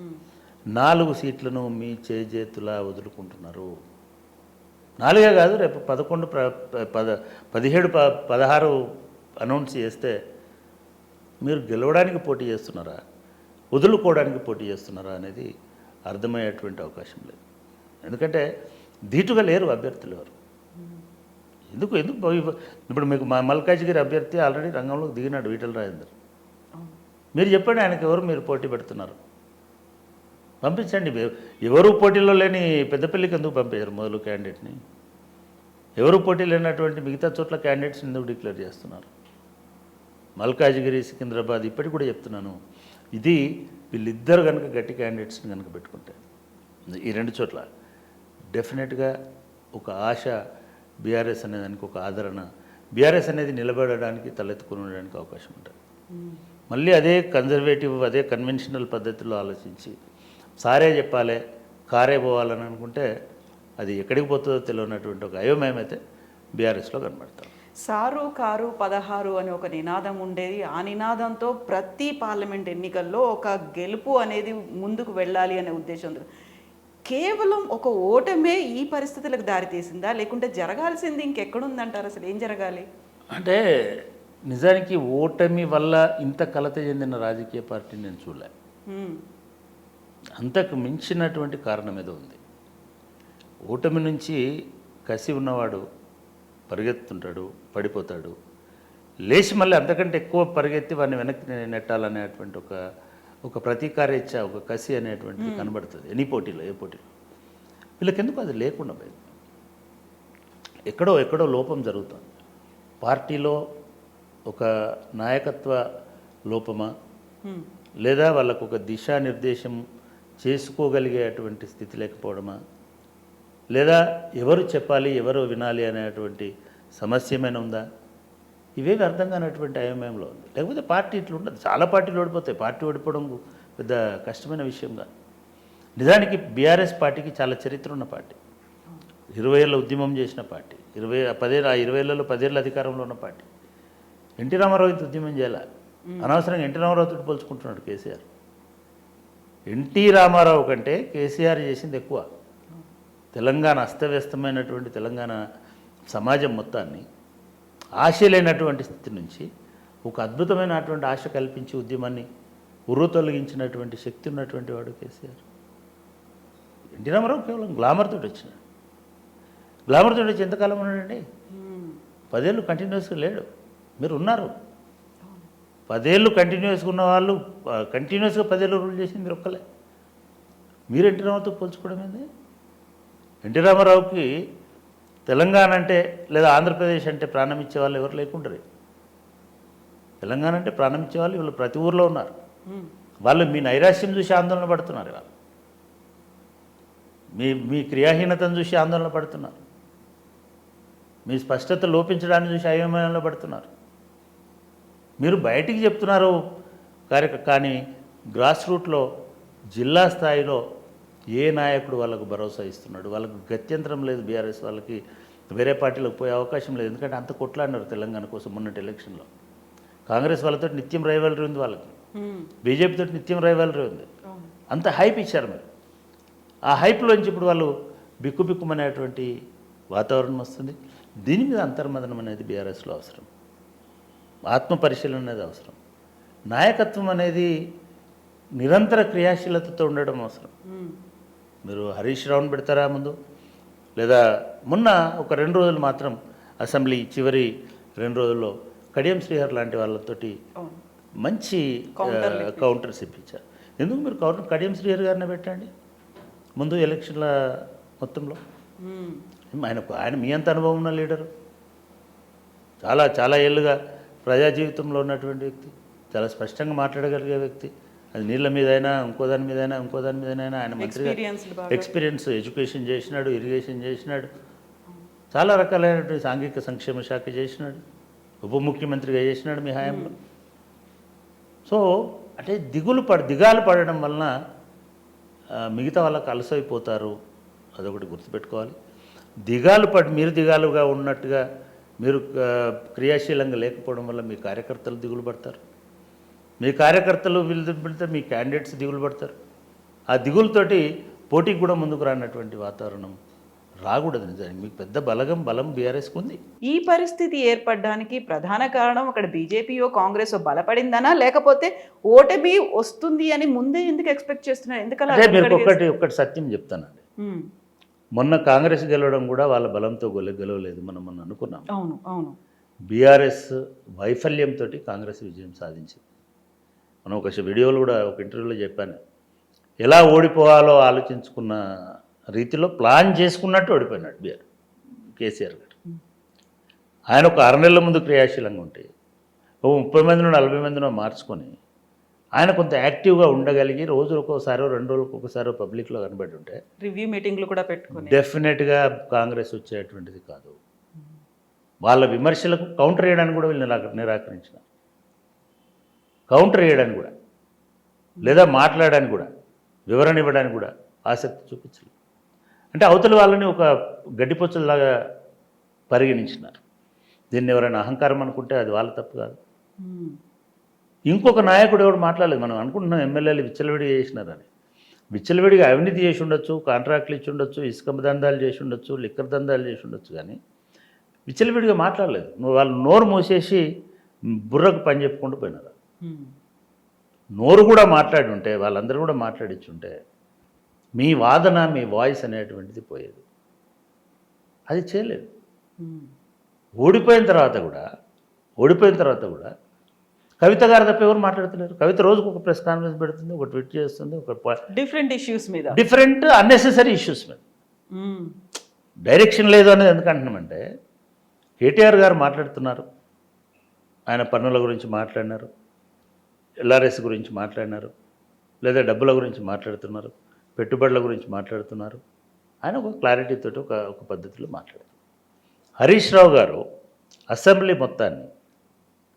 4 సీట్లను మీ చేతులా వదులుకుంటున్నారు. 4 కాదు, రేపు 11, 17, 16 అనౌన్స్ చేస్తే మీరు గెలవడానికి పోటీ చేస్తున్నారా, వదులుకోవడానికి పోటీ చేస్తున్నారా అనేది అర్థమయ్యేటువంటి అవకాశం లేదు. ఎందుకంటే ధీటుగా లేరు అభ్యర్థులు ఎవరు. ఎందుకు ఇప్పుడు మీకు మల్కాజ్గిరి అభ్యర్థి ఆల్రెడీ రంగంలోకి దిగినాడు, ఈటెల రాజేందర్. మీరు చెప్పండి ఆయనకు ఎవరు మీరు పోటీ పెడుతున్నారు? పంపించండి. ఎవరు పోటీలో లేని పెద్దపల్లికి ఎందుకు పంపించారు మొదలు క్యాండిడేట్ని? ఎవరు పోటీ లేనటువంటి మిగతా చోట్ల క్యాండిడేట్స్ ఎందుకు డిక్లేర్ చేస్తున్నారు? మల్కాజ్గిరి, సికింద్రాబాద్ ఇప్పటికి కూడా చెప్తున్నాను, ఇది వీళ్ళిద్దరు కనుక గట్టి క్యాండిడేట్స్ని కనుక పెట్టుకుంటే ఈ 2 చోట్ల డెఫినెట్గా ఒక ఆశ, బీఆర్ఎస్ అనేదానికి ఒక ఆదరణ, బీఆర్ఎస్ అనేది నిలబడడానికి తలెత్తుకుని ఉండడానికి అవకాశం ఉంటుంది. మళ్ళీ అదే కన్జర్వేటివ్, అదే కన్వెన్షనల్ పద్ధతిలో ఆలోచించి సారే చెప్పాలి, కారే పోవాలని అనుకుంటే అది ఎక్కడికి పోతుందో తెలియనటువంటి ఒక అయోమయం అయితే బీఆర్ఎస్లో కనబడతాం. సారు కారు 16 అని ఒక నినాదం ఉండేది. ఆ నినాదంతో ప్రతి పార్లమెంట్ ఎన్నికల్లో ఒక గెలుపు అనేది ముందుకు వెళ్ళాలి అనే ఉద్దేశంతో కేవలం ఒక ఓటమే ఈ పరిస్థితులకు దారితీసిందా, లేకుంటే జరగాల్సింది ఇంకెక్కడుందంటారు? అసలు ఏం జరగాలి? అంటే నిజానికి ఓటమి వల్ల ఇంత కలత చెందిన రాజకీయ పార్టీని నేను చూడలే. మ్మ్. అంతకు మించినటువంటి కారణం ఏదో ఉంది. ఓటమి నుంచి కసి ఉన్నవాడు పరిగెత్తుంటాడు, పడిపోతాడు, లేచి మళ్ళీ అంతకంటే ఎక్కువ పరిగెత్తి వాడిని వెనక్కి నెట్టాలనేటువంటి ఒక ప్రతీకారేచ్ఛ, ఒక కసి అనేటువంటిది కనబడుతుంది ఎనీ పోటీలో, ఏ పోటీలో. వీళ్ళకెందుకు అది లేకుండా పోయింది? ఎక్కడో లోపం జరుగుతుంది. పార్టీలో ఒక నాయకత్వ లోపమా, మ్మ్. లేదా వాళ్ళకు ఒక దిశానిర్దేశం చేసుకోగలిగేటువంటి స్థితి లేకపోవడమా, లేదా ఎవరు చెప్పాలి ఎవరు వినాలి అనేటువంటి సమస్య ఏమైనా ఉందా? ఇవేవి అర్థం కానటువంటి అయోమయంలో ఉంది. లేకపోతే పార్టీ ఇట్లా ఉండదు. చాలా పార్టీలు ఓడిపోతాయి. పార్టీ ఓడిపోవడం పెద్ద కష్టమైన విషయం కాదు. నిజానికి బీఆర్ఎస్ పార్టీకి చాలా చరిత్ర ఉన్న పార్టీ. 20 ఏళ్ళ ఉద్యమం చేసిన పార్టీ, 20 ఏళ్ళలో 10 ఏళ్ళ అధికారంలో ఉన్న పార్టీ. ఎన్టీ రామారావు ఇంత ఉద్యమం చేయాలి. అనవసరంగా ఎన్టీ రామారావుతో పోల్చుకుంటున్నాడు కేసీఆర్. ఎన్టీ రామారావు కంటే కేసీఆర్ చేసింది ఎక్కువ. తెలంగాణ అస్తవ్యస్తమైనటువంటి తెలంగాణ సమాజం మొత్తాన్ని ఆశ లేనటువంటి స్థితి నుంచి ఒక అద్భుతమైనటువంటి ఆశ కల్పించి ఉద్యమాన్ని తొలగించినటువంటి శక్తి ఉన్నటువంటి వాడు కేసీఆర్. ఎన్టీ రామారావు కేవలం గ్లామర్ తోటి వచ్చినాడు. గ్లామర్ తోటి వచ్చి ఎంతకాలం ఉన్నాడండి? 10 ఏళ్ళు కంటిన్యూస్గా లేడు. మీరు ఉన్నారు. 10 ఏళ్ళు కంటిన్యూస్గా ఉన్న వాళ్ళు కంటిన్యూస్గా 10 ఏళ్ళు రూల్ చేసింది మీరు ఒక్కలే. మీరు ఎన్టీ రామారావుతో పోల్చుకోవడం ఏంది? ఎన్టీ రామారావుకి తెలంగాణ అంటే లేదా ఆంధ్రప్రదేశ్ అంటే ప్రాణం ఇచ్చేవాళ్ళు ఎవరు లేకుంటారు. తెలంగాణ అంటే ప్రాణం ఇచ్చేవాళ్ళు వీళ్ళు ప్రతి ఊర్లో ఉన్నారు. వాళ్ళు మీ నైరాశ్యం చూసి ఆందోళన పడుతున్నారు. వాళ్ళు మీ క్రియాహీనతను చూసి ఆందోళన పడుతున్నారు. మీ స్పష్టత లోపించడాన్ని చూసి అయోమయంలో పడుతున్నారు. మీరు బయటికి చెప్తున్నారు కానీ గ్రాస్ రూట్లో జిల్లా స్థాయిలో ఏ నాయకుడు వాళ్ళకు భరోసా ఇస్తున్నాడు? వాళ్ళకు గత్యంతరం లేదు. బీఆర్ఎస్ వాళ్ళకి వేరే పార్టీలకు పోయే అవకాశం లేదు. ఎందుకంటే అంత కొట్లాడినారు తెలంగాణ కోసం మొన్నటి ఎలక్షన్లో. కాంగ్రెస్ వాళ్ళతో నిత్యం రైవలరీ ఉంది, వాళ్ళకి బీజేపీతో నిత్యం రైవలరీ ఉంది. అంత హైప్ ఇచ్చారు మీరు. ఆ హైప్లోంచి ఇప్పుడు వాళ్ళు బిక్కుబిక్కుమనేటువంటి వాతావరణం వస్తుంది. దీని మీద అంతర్మదనం అనేది బీఆర్ఎస్లో అవసరం. ఆత్మ పరిశీలన అనేది అవసరం. నాయకత్వం అనేది నిరంతర క్రియాశీలతతో ఉండడం అవసరం. మీరు హరీష్ రావుని పెడతారా ముందు, లేదా మొన్న ఒక 2 రోజులు మాత్రం అసెంబ్లీ చివరి 2 రోజుల్లో కడియం శ్రీహర్ లాంటి వాళ్ళతోటి మంచి కౌంటర్స్ ఇప్పించారు. ఎందుకు మీరు కడియం శ్రీహర్ గారిని పెట్టండి ముందు ఎలక్షన్ల మొత్తంలో? ఆయన మీ అంత అనుభవం ఉన్న లీడరు, చాలా ఏళ్ళుగా ప్రజా జీవితంలో ఉన్నటువంటి వ్యక్తి, చాలా స్పష్టంగా మాట్లాడగలిగే వ్యక్తి. అది నీళ్ళ మీదైనా ఇంకో దాని మీదైనా ఆయన మంత్రిగా ఎక్స్పీరియన్స్, ఎడ్యుకేషన్ చేసినాడు, ఇరిగేషన్ చేసినాడు, చాలా రకాలైనటువంటి సాంఘిక సంక్షేమ శాఖ చేసినాడు, ఉప ముఖ్యమంత్రిగా చేసినాడు మీ హయాంలో. సో అంటే దిగాలు పడడం వలన మిగతా వాళ్ళకు అలసైపోతారు. అదొకటి గుర్తుపెట్టుకోవాలి. మీరు దిగాలుగా ఉన్నట్టుగా మీరు క్రియాశీలంగా లేకపోవడం వల్ల మీ కార్యకర్తలు దిగులు పడతారు. మీ కార్యకర్తలు పెడితే మీ క్యాండిడేట్స్ దిగులు పడతారు. ఆ దిగులతోటి పోటీకి కూడా ముందుకు రానటువంటి వాతావరణం రాకూడదు. నిజానికి మీకు పెద్ద బలం బీఆర్ఎస్కి ఉంది. ఈ పరిస్థితి ఏర్పడడానికి ప్రధాన కారణం అక్కడ బీజేపీయో కాంగ్రెస్ బలపడిందనా, లేకపోతే ఓటమి వస్తుంది అని ముందే ఎందుకు ఎక్స్పెక్ట్ చేస్తున్నారు? ఎందుకలా? మీరు ఒకటి సత్యం చెప్తానండి. మొన్న కాంగ్రెస్ గెలవడం కూడా వాళ్ళ బలంతో గెలవలేదు. మనం మొన్న అనుకున్నాం. అవును. బీఆర్ఎస్ వైఫల్యంతో కాంగ్రెస్ విజయం సాధించింది. మనం ఒక వీడియోలో కూడా ఒక ఇంటర్వ్యూలో చెప్పాను. ఎలా ఓడిపోవాలో ఆలోచించుకున్న రీతిలో ప్లాన్ చేసుకున్నట్టు ఓడిపోయినాడు కేసీఆర్ గారు. ఆయన ఒక 6 నెలల ముందు క్రియాశీలంగా ఉంటే 30 మందినో 40 మందినో మార్చుకొని ఆయన కొంత యాక్టివ్గా ఉండగలిగి రోజులకు ఒకసారో 2 రోజులకు ఒకసారో పబ్లిక్లో కనబడి ఉంటే రివ్యూ మీటింగ్లు కూడా పెట్టుకుని డెఫినెట్గా కాంగ్రెస్ వచ్చేటువంటిది కాదు. వాళ్ళ విమర్శలకు కౌంటర్ వేయడానికి కూడా వీళ్ళు నిరాకరించినారు. కౌంటర్ వేయడానికి కూడా, లేదా మాట్లాడడానికి కూడా, వివరణ ఇవ్వడానికి కూడా ఆసక్తి చూపించలేదు. అంటే అవతల వాళ్ళని ఒక గడ్డిపొచ్చలాగా పరిగణించినారు. దీన్ని ఎవరైనా అహంకారం అనుకుంటే అది వాళ్ళ తప్పు కాదు. ఇంకొక నాయకుడు ఎవరు మాట్లాడలేదు. మనం అనుకుంటున్నాం ఎమ్మెల్యేలు విచ్చలవిడి చేసినారని. విచ్చలవిడిగా అవినీతి చేసి ఉండొచ్చు, కాంట్రాక్ట్లు ఇచ్చి ఉండొచ్చు, ఇసుక దందాలు చేసి ఉండొచ్చు, లిక్కర్ దందాలు చేసి ఉండొచ్చు, కానీ విచ్చలవిడిగా మాట్లాడలేదు. నువ్వు వాళ్ళు నోరు మూసేసి బుర్రకు పని చెప్పుకుంటూ పోయినారు. నోరు కూడా మాట్లాడి ఉంటే, వాళ్ళందరూ కూడా మాట్లాడించుంటే మీ వాదన, మీ వాయిస్ అనేటువంటిది పోయేది. అది చేయలేదు. ఓడిపోయిన తర్వాత కూడా కవిత గారు తప్ప ఎవరు మాట్లాడుతున్నారు? కవిత రోజుకు ఒక ప్రెస్ కాన్ఫరెన్స్ పెడుతుంది, ఒక ట్వీట్ చేస్తుంది, ఒక డిఫరెంట్ ఇష్యూస్ మీద, డిఫరెంట్ అన్నెసెసరీ ఇష్యూస్ మీద. డైరెక్షన్ లేదు అనేది ఎందుకంటున్నామంటే, కేటీఆర్ గారు మాట్లాడుతున్నారు, ఆయన పన్నుల గురించి మాట్లాడినారు, ఎల్ఆర్ఎస్ గురించి మాట్లాడినారు, లేదా డబ్బుల గురించి మాట్లాడుతున్నారు, పెట్టుబడుల గురించి మాట్లాడుతున్నారు. ఆయన ఒక క్లారిటీతో ఒక పద్ధతిలో మాట్లాడుతున్నారు. హరీష్ రావు గారు అసెంబ్లీ మొత్తాన్ని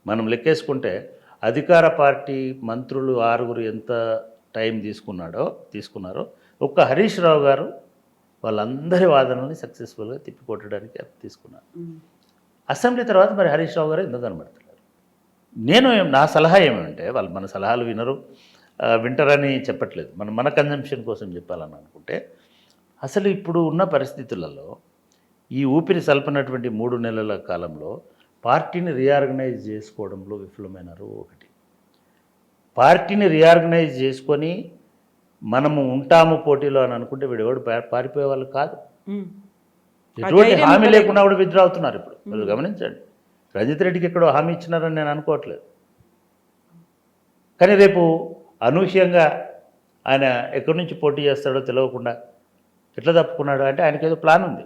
మనం లెక్కేసుకుంటే అధికార పార్టీ మంత్రులు 6 ఎంత టైం తీసుకున్నారో ఒక్క హరీష్ రావు గారు వాళ్ళందరి వాదనల్ని సక్సెస్ఫుల్గా తిప్పికొట్టడానికి తీసుకున్నారు. అసెంబ్లీ తర్వాత మరి హరీష్ రావు గారు ఎందుకు కనబడుతున్నారు? నా సలహా ఏమంటే, వాళ్ళు మన సలహాలు వింటారని చెప్పట్లేదు, మన కన్జంప్షన్ కోసం చెప్పాలని అనుకుంటే, అసలు ఇప్పుడు ఉన్న పరిస్థితులలో ఈ ఊపిరి సల్పనటువంటి 3 నెలల కాలంలో పార్టీని రీఆర్గనైజ్ చేసుకోవడంలో విఫలమైనారు. ఒకటి, పార్టీని రీఆర్గనైజ్ చేసుకొని మనము ఉంటాము పోటీలో అని అనుకుంటే వీడెవడు పారిపోయే వాళ్ళు కాదు. ఎటువంటి హామీ లేకుండా కూడా విత్డ్రా అవుతున్నారు. ఇప్పుడు మీరు గమనించండి, రంజిత్ రెడ్డికి ఎక్కడో హామీ ఇచ్చినారని నేను అనుకోవట్లేదు, కానీ రేపు అనూహ్యంగా ఆయన ఎక్కడి నుంచి పోటీ చేస్తాడో తెలియకుండా ఎట్లా తప్పుకున్నాడు అంటే ఆయనకి ఏదో ప్లాన్ ఉంది.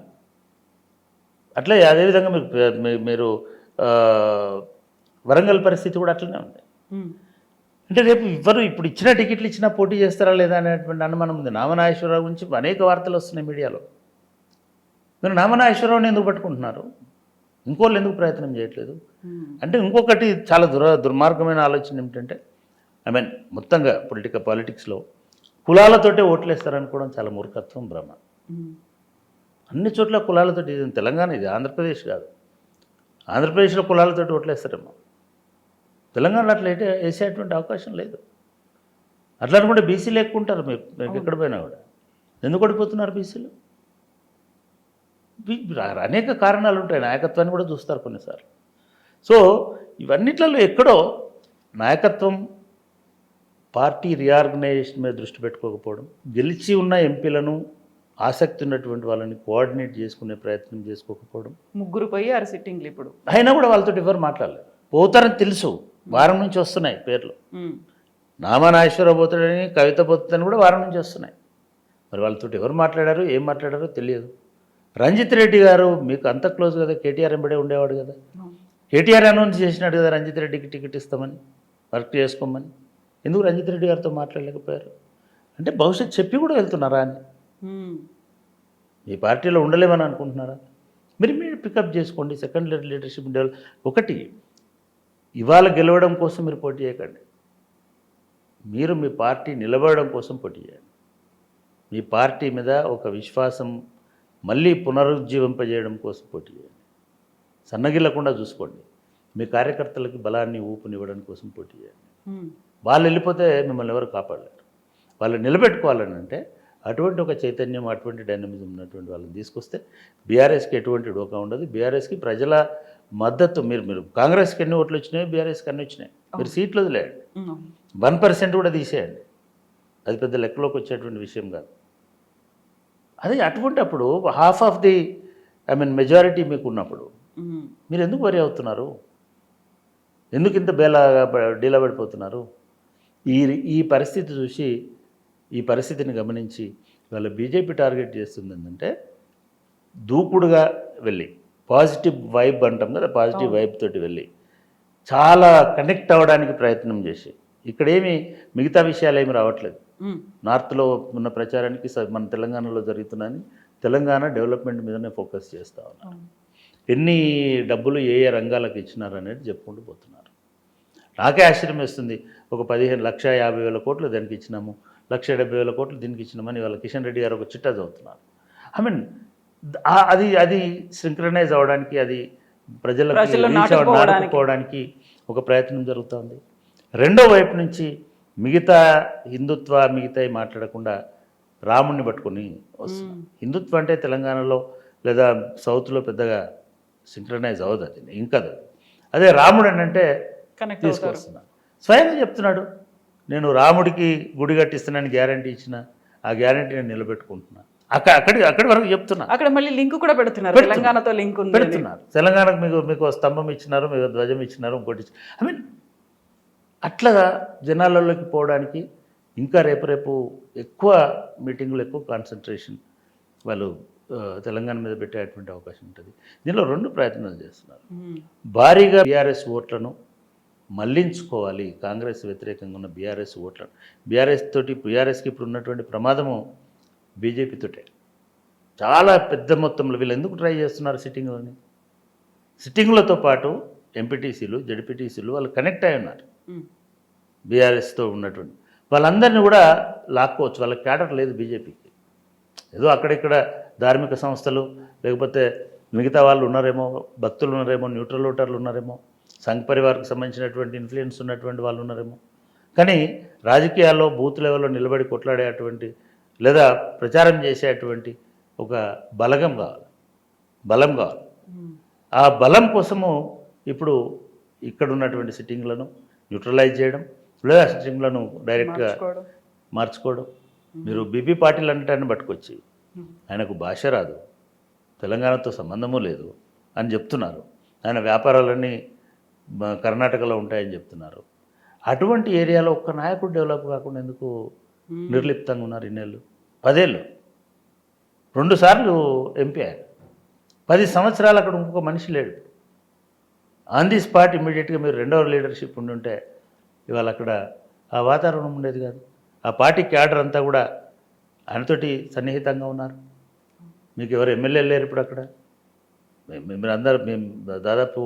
అట్లే అదేవిధంగా మీరు వరంగల్ పరిస్థితి కూడా అట్లనే ఉంది. అంటే రేపు ఇప్పుడు ఇచ్చిన టికెట్లు ఇచ్చినా పోటీ చేస్తారా లేదా అనేటువంటి అనుమానం ఉంది. నామనాగేశ్వరరావు గురించి అనేక వార్తలు వస్తున్నాయి మీడియాలో. మీరు నామనాగేశ్వరరావుని ఎందుకు పట్టుకుంటున్నారు? ఇంకోళ్ళు ఎందుకు ప్రయత్నం చేయట్లేదు? అంటే ఇంకొకటి చాలా దుర్మార్గమైన ఆలోచన ఏమిటంటే, మొత్తంగా పాలిటిక్స్లో కులాలతోటే ఓట్లేస్తారనుకోవడం చాలా మూర్ఖత్వం, భ్రమ. అన్ని చోట్ల కులాలతోటి, ఇది తెలంగాణ, ఇది ఆంధ్రప్రదేశ్ కాదు. ఆంధ్రప్రదేశ్లో కులాలతోటి ఓట్లేస్తారేమో, తెలంగాణలో అట్లా వేసేటువంటి అవకాశం లేదు. అట్లా అనుకుంటే బీసీలు ఎక్కుంటారు. మీకు ఎక్కడ పోయినా కూడా ఎందుకు ఓడిపోతున్నారు బీసీలు? అనేక కారణాలు ఉంటాయి. నాయకత్వాన్ని కూడా చూస్తారు కొన్నిసార్లు. సో ఇవన్నిట్లలో ఎక్కడో నాయకత్వం పార్టీ రీఆర్గనైజేషన్ మీద దృష్టి పెట్టుకోకపోవడం, గెలిచి ఉన్న ఎంపీలను, ఆసక్తి ఉన్నటువంటి వాళ్ళని కోఆర్డినేట్ చేసుకునే ప్రయత్నం చేసుకోకపోవడం. 3 పోయారు సిట్టింగ్లు. ఇప్పుడు అయినా కూడా వాళ్ళతో ఎవరు మాట్లాడలేదు. పోతారని తెలుసు, వారం నుంచి వస్తున్నాయి పేర్లు. నామనాగేశ్వరరావు పోతాడని, కవిత పోతుందని కూడా వారం నుంచి వస్తున్నాయి. మరి వాళ్ళతో ఎవరు మాట్లాడారు, ఏం మాట్లాడారో తెలియదు. రంజిత్ రెడ్డి గారు మీకు అంత క్లోజ్ కదా, కేటీఆర్ ఎంబడే ఉండేవాడు కదా. కేటీఆర్ అనౌన్స్ చేసినాడు కదా రంజిత్ రెడ్డికి టికెట్ ఇస్తామని, వర్క్ చేసుకోమని. ఎందుకు రంజిత్ రెడ్డి గారితో మాట్లాడలేకపోయారు? అంటే భవిష్యత్తు చెప్పి కూడా వెళ్తున్నారా అని? మీ పార్టీలో ఉండలేమని అనుకుంటున్నారా? మీరు పికప్ చేసుకోండి. Second leadership develop. ఒకటి, ఇవాళ గెలవడం కోసం మీరు పోటీ చేయకండి. మీరు మీ పార్టీ నిలబడడం కోసం పోటీ చేయండి. మీ పార్టీ మీద ఒక విశ్వాసం మళ్ళీ పునరుజ్జీవింపజేయడం కోసం పోటీ చేయండి. సన్నగిల్లకుండా చూసుకోండి. మీ కార్యకర్తలకి బలాన్ని, ఊపునివ్వడం కోసం పోటీ చేయండి. వాళ్ళు వెళ్ళిపోతే మిమ్మల్ని ఎవరు కాపాడలేరు. వాళ్ళు నిలబెట్టుకోవాలని అంటే అటువంటి ఒక చైతన్యం, అటువంటి డైనమిజం ఉన్నటువంటి వాళ్ళని తీసుకొస్తే బీఆర్ఎస్కి ఎటువంటి డోకా ఉండదు. బీఆర్ఎస్కి ప్రజల మద్దతు, మీరు కాంగ్రెస్కి ఎన్ని ఓట్లు వచ్చినాయో బీఆర్ఎస్కి అన్ని వచ్చినాయి. మీరు సీట్లు వదిలేయండి, 1% కూడా తీసేయండి, అది పెద్ద లెక్కలోకి వచ్చేటువంటి విషయం కాదు. అదే అటువంటి అప్పుడు హాఫ్ ఆఫ్ ది మెజారిటీ మీకు ఉన్నప్పుడు మీరు ఎందుకు వరి అవుతున్నారు? ఎందుకు ఇంత డీలా పడిపోతున్నారు? ఈ పరిస్థితి చూసి, ఈ పరిస్థితిని గమనించి వాళ్ళ బీజేపీ టార్గెట్ చేస్తుంది ఏంటంటే, దూకుడుగా వెళ్ళి పాజిటివ్ వైబ్ అంటాం కదా, పాజిటివ్ వైబ్ తోటి వెళ్ళి చాలా కనెక్ట్ అవ్వడానికి ప్రయత్నం చేసి, ఇక్కడేమి మిగతా విషయాలు ఏమి రావట్లేదు. నార్త్లో ఉన్న ప్రచారానికి మన తెలంగాణలో జరుగుతున్నాయని తెలంగాణ డెవలప్మెంట్ మీదనే ఫోకస్ చేస్తూ ఉన్నారు. ఎన్ని డబ్బులు ఏ ఏ రంగాలకు ఇచ్చినారనేది చెప్పుకుంటూ పోతున్నారు. నాకే ఆశ్చర్యం వేస్తుంది. ఒక 1,50,000 కోట్లు దానికి ఇచ్చినాము, 1,70,000 కోట్లు దీనికి ఇచ్చినామని వాళ్ళ కిషన్ రెడ్డి గారు ఒక చిట్టా చదువుతున్నారు. అది సింక్రనైజ్ అవ్వడానికి, అది ప్రజలకు నాటుకోవడానికి ఒక ప్రయత్నం జరుగుతుంది. రెండో వైపు నుంచి మిగతా హిందుత్వ, మిగతాయి మాట్లాడకుండా రాముడిని పట్టుకొని వస్తున్నాం. హిందుత్వం అంటే తెలంగాణలో లేదా సౌత్లో పెద్దగా సింక్రనైజ్ అవ్వదు, అది ఇంకదు. అదే రాముడు అని అంటే కనెక్ట్ అవుతారు. తీసుకొస్తున్నాను. స్వయంగా చెప్తున్నాడు, నేను రాముడికి గుడి కట్టిస్తున్నాను గ్యారంటీ ఇచ్చిన, ఆ గ్యారంటీ నేను నిలబెట్టుకుంటున్నా. అక్కడి వరకు చెప్తున్నా. అక్కడ మళ్ళీ లింక్ కూడా పెడుతున్నారు, తెలంగాణతో లింక్ ఉంది అని. పెడుతున్నారు. తెలంగాణకు మీకు స్తంభం ఇచ్చినారు, మీకు ధ్వజం ఇచ్చినారు, ఇంకోటి ఐ మీన్ అట్లా జనాలలోకి పోవడానికి ఇంకా రేపు ఎక్కువ మీటింగులు, ఎక్కువ కాన్సన్ట్రేషన్ వాళ్ళు తెలంగాణ మీద పెట్టేటువంటి అవకాశం ఉంటుంది. దీనిలో 2 ప్రయత్నాలు చేస్తున్నారు. భారీగా బీఆర్ఎస్ ఓట్లను మళ్లించుకోవాలి, కాంగ్రెస్ వ్యతిరేకంగా ఉన్న బీఆర్ఎస్ ఓట్లను. బీఆర్ఎస్కి ఇప్పుడు ఉన్నటువంటి ప్రమాదము బీజేపీతోటే. చాలా పెద్ద మొత్తంలో వీళ్ళు ఎందుకు ట్రై చేస్తున్నారు సిట్టింగులతో పాటు ఎంపీటీసీలు, జడ్పీటీసీలు వాళ్ళు కనెక్ట్ అయి ఉన్నారు బీఆర్ఎస్తో ఉన్నటువంటి వాళ్ళందరినీ కూడా లాక్కోవచ్చు. వాళ్ళకి క్యాడర్ లేదు బీజేపీకి. ఏదో అక్కడిక్కడ ధార్మిక సంస్థలు లేకపోతే మిగతా వాళ్ళు ఉన్నారేమో, భక్తులు ఉన్నారేమో, న్యూట్రల్ ఓటర్లు ఉన్నారేమో, సంఘ్ పరివార్కి సంబంధించినటువంటి ఇన్ఫ్లుయెన్స్ ఉన్నటువంటి వాళ్ళు ఉన్నారేమో. కానీ రాజకీయాల్లో బూత్ లెవెల్లో నిలబడి కొట్లాడేటువంటి లేదా ప్రచారం చేసేటువంటి ఒక బలం కావాలి. ఆ బలం కోసము ఇప్పుడు ఇక్కడ ఉన్నటువంటి సిట్టింగ్లను న్యూట్రలైజ్ చేయడం, లేదా సిట్టింగ్లను డైరెక్ట్గా మార్చుకోవడం. మీరు బీపీ పాటిల్ అంటాన్ని పట్టుకొచ్చి ఆయనకు భాష రాదు, తెలంగాణతో సంబంధము లేదు అని చెప్తున్నారు. ఆయన వ్యాపారాలన్నీ కర్ణాటకలో ఉంటాయని చెప్తున్నారు. అటువంటి ఏరియాలో ఒక్క నాయకుడు డెవలప్ కాకుండా ఎందుకు నిర్లిప్తంగా ఉన్నారు? ఇన్నేళ్ళు, 10 ఏళ్ళు, 2 సార్లు ఎంపీ ఆయన, 10 సంవత్సరాలు అక్కడ ఇంకొక మనిషి లేడు. ఆన్ ది స్పాట్ ఇమ్మీడియట్గా మీరు 2వ లీడర్షిప్ ఉండుంటే ఇవాళ అక్కడ ఆ వాతావరణం ఉండేది కాదు. ఆ పార్టీ క్యాడర్ అంతా కూడా ఆయనతోటి సన్నిహితంగా ఉన్నారు. మీకు ఎవరు ఎమ్మెల్యేలు లేరు ఇప్పుడు అక్కడ. మీరు అందరూ మేము దాదాపు